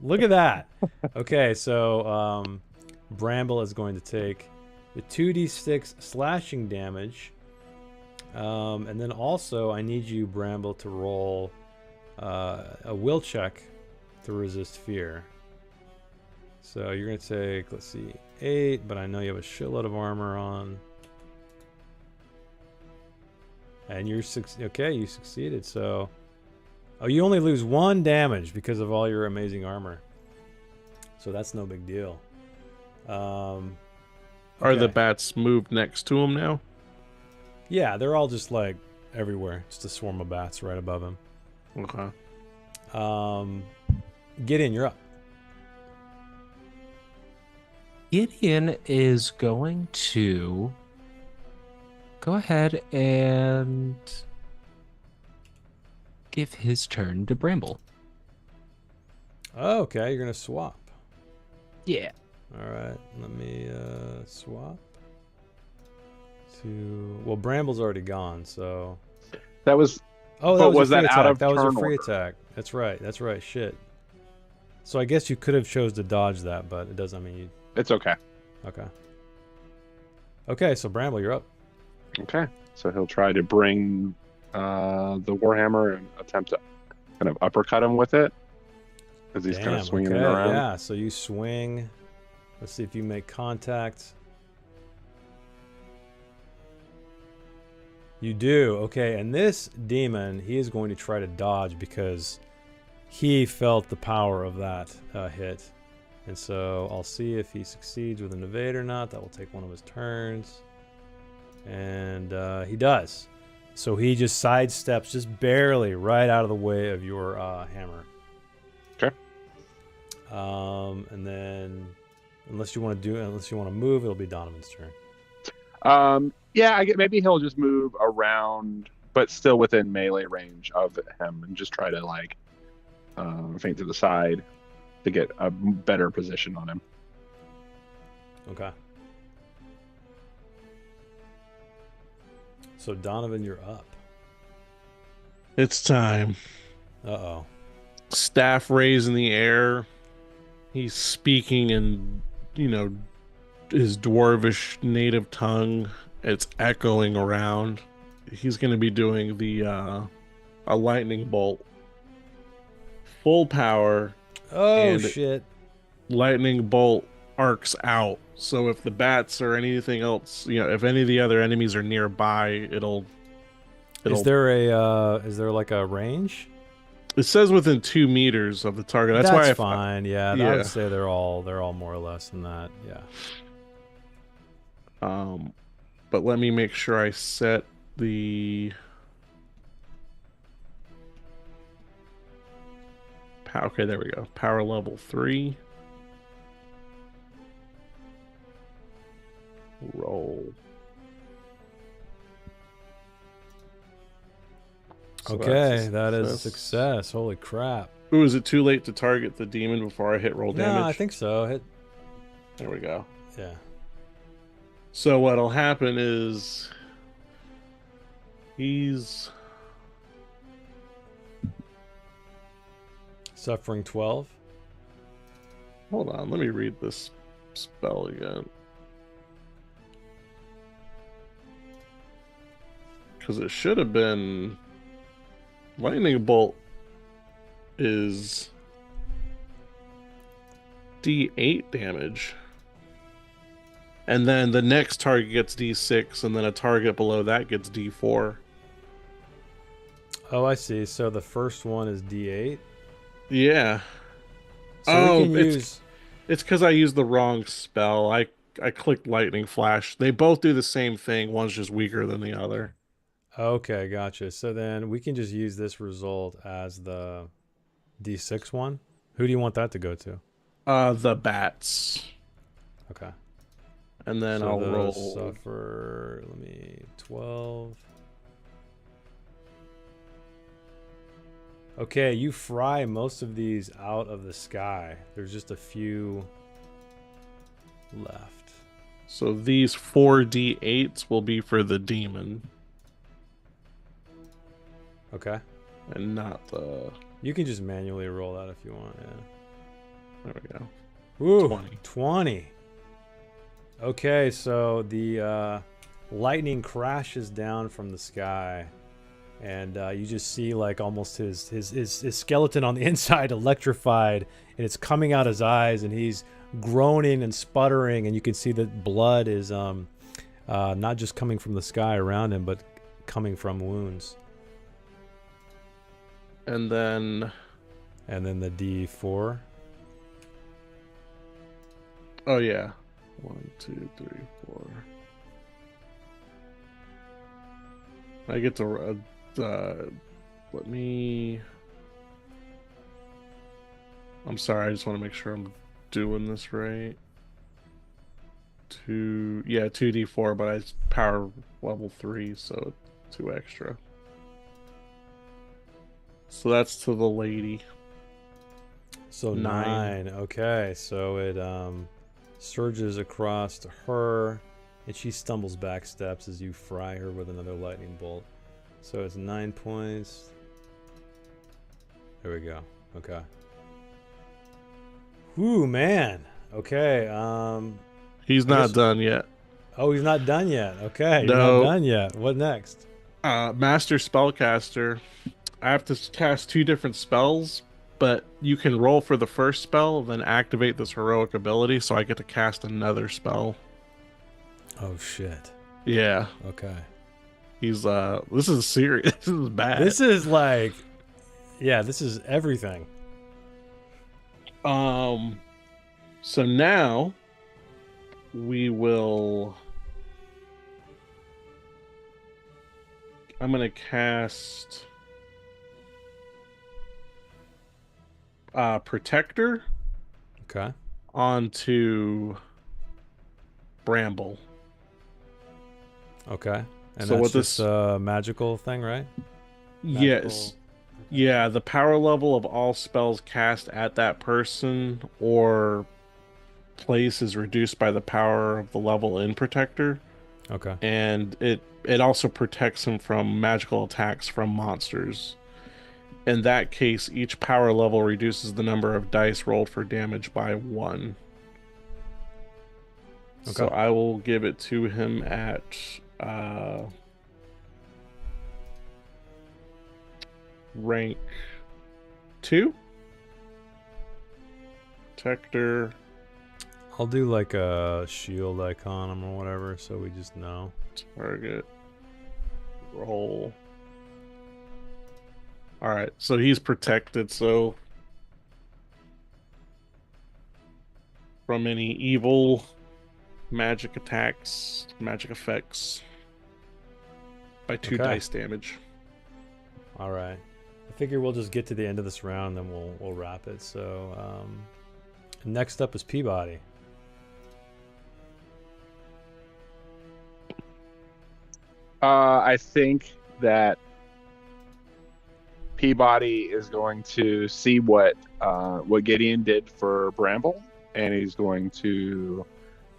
Look at that. Okay, so Bramble is going to take the 2d6 slashing damage, and then also I need you, Bramble, to roll a will check to resist fear. So you're gonna take, let's see, 8, but I know you have a shitload of armor on. And you're okay, you succeeded. So, oh, you only lose 1 damage because of all your amazing armor. So that's no big deal. Are Okay. the bats moved next to him now? Yeah, they're all just like everywhere. Just a swarm of bats right above him. Okay. Gideon, you're up. Gideon is going to go ahead and give his turn to Bramble. Oh, okay, you're gonna swap. Yeah. All right, let me swap to. Well, Bramble's already gone, so. That was. Oh, that But was, was your free that attack. out of That was your turn free order? attack. That's right. That's right. Shit. So I guess you could have chose to dodge that, but it doesn't mean you. It's okay. Okay. Okay, so Bramble, you're up. Okay. So he'll try to bring the Warhammer and attempt to kind of uppercut him with it. Because he's kind of swinging it around. Yeah, so you swing. Let's see if you make contact. You do. Okay, and this demon, he is going to try to dodge because he felt the power of that hit. And so I'll see if he succeeds with an evade or not. That will take one of his turns. And he does. So he just sidesteps just barely right out of the way of your hammer. Okay. And then, unless you want to move, it'll be Donovan's turn. Yeah, I get maybe he'll just move around, but still within melee range of him, and just try to like feint to the side to get a better position on him. Okay. So Donovan, you're up. It's time. Uh-oh. Staff raised in the air. He's speaking in, his dwarvish native tongue. It's echoing around. He's going to be doing a lightning bolt. Full power. Oh, And shit. Lightning bolt arcs out. So if the bats or anything else, if any of the other enemies are nearby, it'll Is there like a range? It says within 2 meters of the target. That's why fine. Yeah, I yeah. would say they're all more or less than that. Yeah. But let me make sure I set the okay, there we go. Power level 3. Roll. So Okay, that's that is a success. Holy crap. Ooh, is it too late to target the demon before I hit roll damage? No, I think so. There we go. Yeah. So what'll happen is he's Suffering 12. Hold on, let me read this spell again. Because it should have been lightning bolt is D8 damage. And then the next target gets D6, and then a target below that gets D4. Oh, I see. So the first one is D8. Yeah. So we can it's use. it's because I used the wrong spell. I clicked lightning flash. They both do the same thing. One's just weaker than the other. Okay, gotcha. So then we can just use this result as the D6 one. Who do you want that to go to? The bats, Okay. and then So I'll the roll. suffer. Let me 12. Okay, you fry most of these out of the sky. There's just a few left. So these 4d8s will be for the demon, Okay. and not the. You can just manually roll that if you want. Yeah. There we go. Woo, 20. 20. Okay, so the lightning crashes down from the sky, and you just see like almost his skeleton on the inside electrified, and it's coming out his eyes, and he's groaning and sputtering, and you can see that blood is not just coming from the sky around him, but coming from wounds. And then the D4. oh yeah, 1, 2, 3, 4. I get to let me. I'm sorry. I just want to make sure I'm doing this right. 2d4, but I power level 3, so 2 extra. So that's to the lady. So 9. 9. Okay, so it surges across to her, and she stumbles back steps as you fry her with another lightning bolt. So it's 9 points. There we go. Okay. Whew, man. Okay. He's I not guess- done yet. Oh, he's not done yet. Okay, you're No. not done yet. What next? Master spellcaster. I have to cast 2 different spells, but you can roll for the first spell, then activate this heroic ability, so I get to cast another spell. Oh shit. Yeah, Okay. he's this is serious. This is bad. This is like, yeah, this is everything. So now we will. I'm gonna cast Protector Okay. onto Bramble. Okay. And So that's what just this- a magical thing, right? Yes. Magical- Yeah, the power level of all spells cast at that person or place is reduced by the power of the level in Protector, Okay. and it also protects him from magical attacks from monsters. In that case, each power level reduces the number of dice rolled for damage by 1. So Okay. I will give it to him at rank 2. Protector. I'll do like a shield icon or whatever, so we just know. Target. Roll. Alright, so he's protected, so from any evil magic attacks, magic effects by 2 Okay. dice damage. All right. I figure we'll just get to the end of this round, then we'll wrap it. So next up is Peebody. I think that Peabody is going to see what Gideon did for Bramble, and he's going to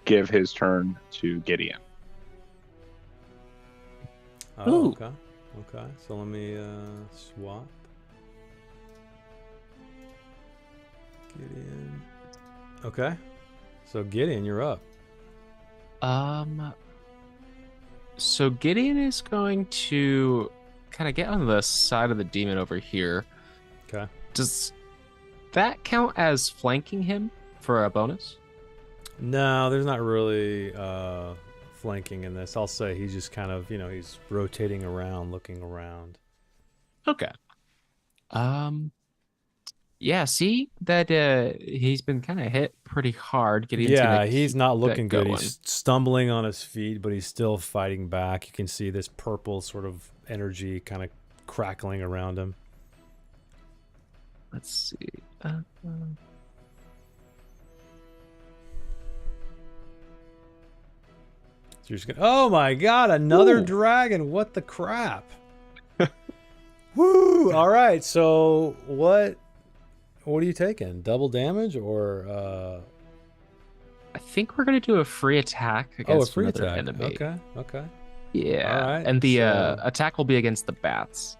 give his turn to Gideon. Oh, Ooh. okay. Okay. So let me swap. Gideon. Okay. So Gideon, you're up. So Gideon is going to kind of get on the side of the demon over here. Okay. Does that count as flanking him for a bonus? No, there's not really flanking in this. I'll say he's just kind of, he's rotating around, looking around. Okay. Yeah, see that he's been kind of hit pretty hard. Gideon's Yeah, gonna he's keep not that looking good. going. He's stumbling on his feet, but he's still fighting back. You can see this purple sort of energy kind of crackling around him. Let's see. So you're just gonna, oh my god, another Ooh. dragon. What the crap? Woo! All right. So what are you taking? Double damage or I think we're gonna do a free attack a against free another attack. enemy. Okay. Yeah, All right. and the so, attack will be against the bats.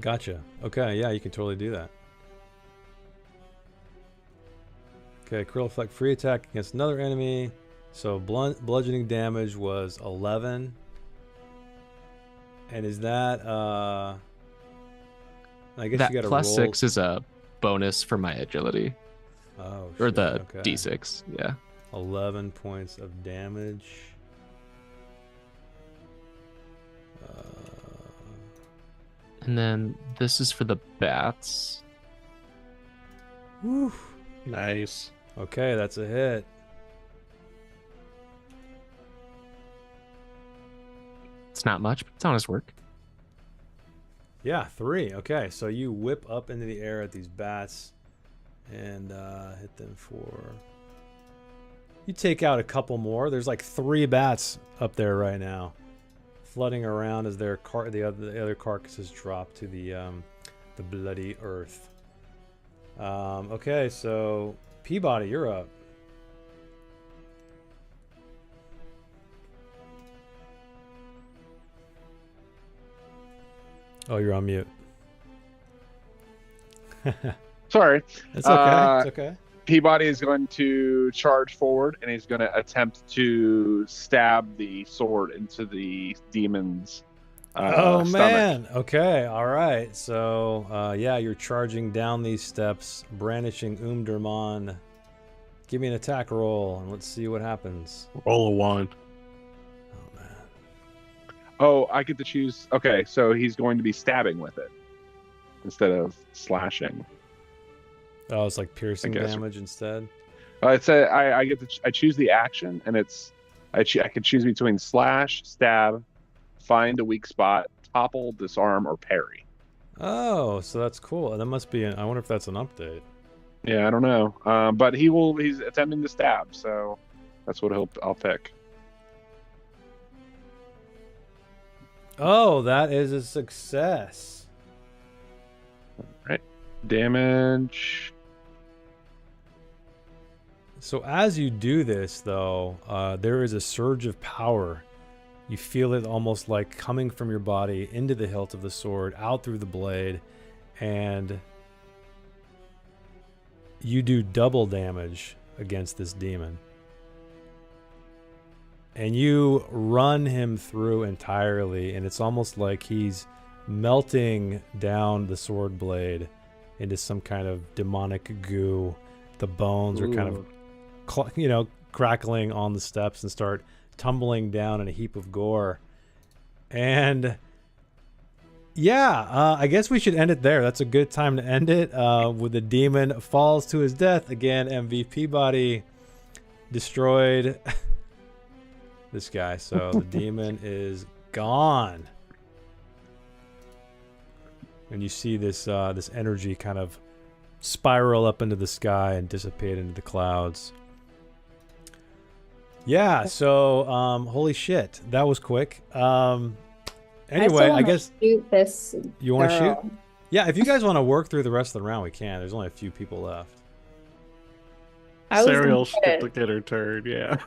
Gotcha. Okay, yeah, you can totally do that. Okay, Krill Effect free attack against another enemy. So bludgeoning damage was 11. And is that I guess That you got to plus roll 6 is a bonus for my agility, Oh, or shit. the Okay. d6. Yeah. 11 points of damage. And then this is for the bats. Whew. Nice. Okay, that's a hit. It's not much, but it's honest work. Yeah, 3. Okay, so you whip up into the air at these bats and hit them for. You take out a couple more. There's like 3 bats up there right now, flooding around as the other carcasses drop to the bloody earth. Okay, so Peebody, you're up. Oh, you're on mute. Sorry. It's okay. It's okay. Peabody is going to charge forward and he's going to attempt to stab the sword into the demon's Oh stomach. man. Okay. All right. So yeah, you're charging down these steps, brandishing Umdurman. Give me an attack roll and let's see what happens. Roll a 1. Oh man. Oh, I get to choose. Okay, so he's going to be stabbing with it instead of slashing. Oh, it's like piercing guess. damage instead. It's I get to I choose the action and it's I can choose between slash, stab, find a weak spot, topple, disarm, or parry. Oh, so that's cool. That must be. I wonder if that's an update. Yeah, I don't know. But he's attempting to stab, so that's what I'll pick. Oh, that is a success. Right. Damage. So as you do this, though, there is a surge of power. You feel it almost like coming from your body into the hilt of the sword, out through the blade, and you do double damage against this demon. And you run him through entirely, and it's almost like he's melting down the sword blade into some kind of demonic goo. The bones are kind of crackling on the steps and start tumbling down in a heap of gore. And yeah, I guess we should end it there. That's a good time to end it. With the demon falls to his death again. MVP body destroyed. This guy. So the demon is gone. And you see this this energy kind of spiral up into the sky and dissipate into the clouds. Yeah, so holy shit, that was quick. Anyway, I guess shoot this. You want to shoot? girl. Yeah, if you guys want to work through the rest of the round, we can. There's only a few people left. I was gonna Serial get skipped it. to get her turn, yeah.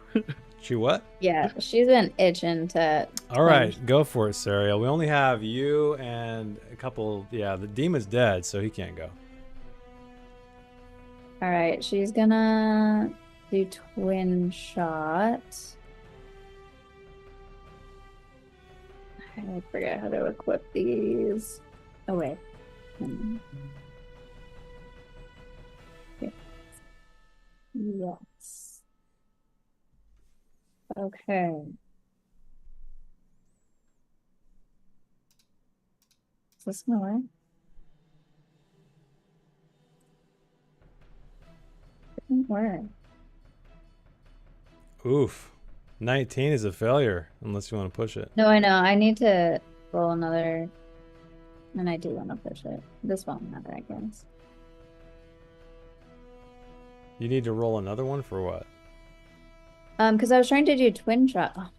Shoot what? Yeah, she's been itching to. All right, go for it, Sariel. We only have you and a couple. Yeah, the demon's dead, so he can't go. All right, she's gonna do twin shot. I forget how to equip these. Oh wait. Yes. Okay. Is this gonna work? work. Oof. 19 is a failure, unless you want to push it. No, I know. I need to roll another. And I do want to push it. This won't matter, I guess. You need to roll another one for what? Because I was trying to do twin shot.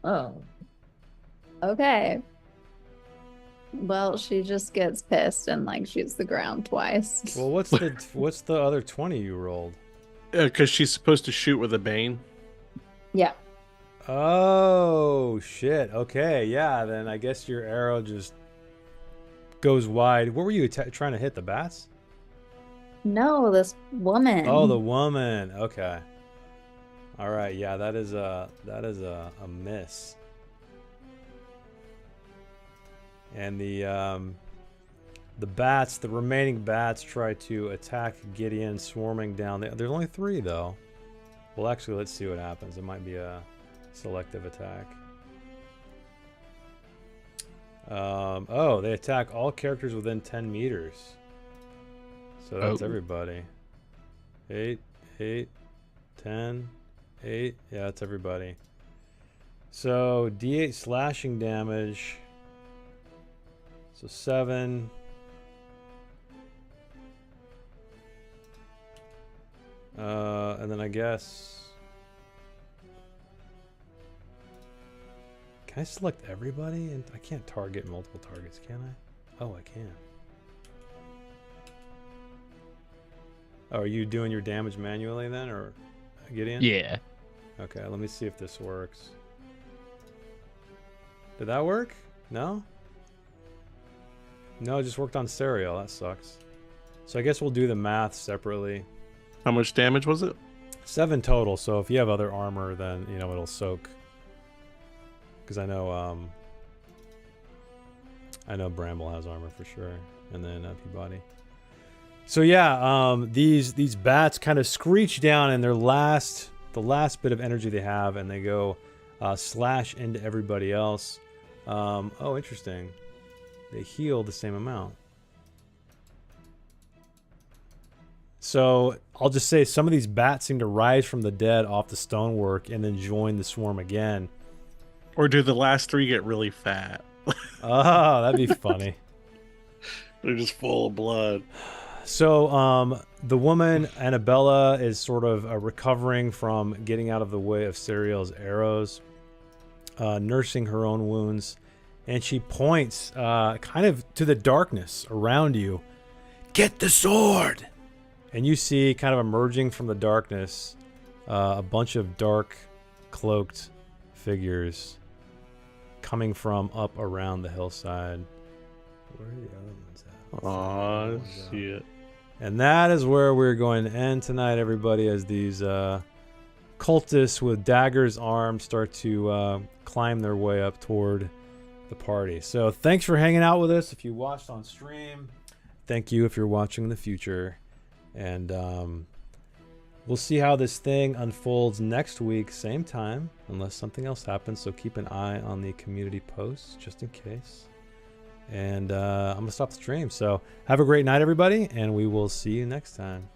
Oh. Okay. Well, she just gets pissed and like shoots the ground twice. Well, what's the other 20 you rolled? Because she's supposed to shoot with a bane. Yeah. Oh shit. Okay, yeah. Then I guess your arrow just goes wide. What were you trying to hit? The bats? No, this woman. Oh, the woman. Okay. All right. Yeah, that is a miss. And the bats, the remaining bats, try to attack Gideon, swarming down. There's only 3 though. Well, actually, let's see what happens. It might be a selective attack. Oh, they attack all characters within 10 meters. So that's everybody. 8, 8, 10, 8. Yeah, that's everybody. So D8 slashing damage. So 7. And then I guess... Can I select everybody? And I can't target multiple targets, can I? Oh, I can. Oh, are you doing your damage manually then, or Gideon? Yeah. Okay, let me see if this works. Did that work? No? No, it just worked on Serial. That sucks. So I guess we'll do the math separately. How much damage was it? 7 total, so if you have other armor, then, you know, it'll soak. Because I know Bramble has armor for sure, and then Peebody. So yeah, these bats kind of screech down in the last bit of energy they have, and they go slash into everybody else. Oh, interesting. They heal the same amount. So I'll just say some of these bats seem to rise from the dead off the stonework and then join the swarm again. Or do the last 3 get really fat? Oh, that'd be funny. They're just full of blood. So the woman, Annabella, is sort of recovering from getting out of the way of Serial's arrows, nursing her own wounds, and she points kind of to the darkness around you. Get the sword! And you see kind of emerging from the darkness a bunch of dark, cloaked figures coming from up around the hillside. Where are the other ones at? Aw, shit. And that is where we're going to end tonight, everybody, as these cultists with daggers armed start to climb their way up toward the party. So thanks for hanging out with us. If you watched on stream, thank you if you're watching in the future. And we'll see how this thing unfolds next week, same time, unless something else happens. So keep an eye on the community posts just in case. And I'm going to stop the stream. So have a great night, everybody, and we will see you next time.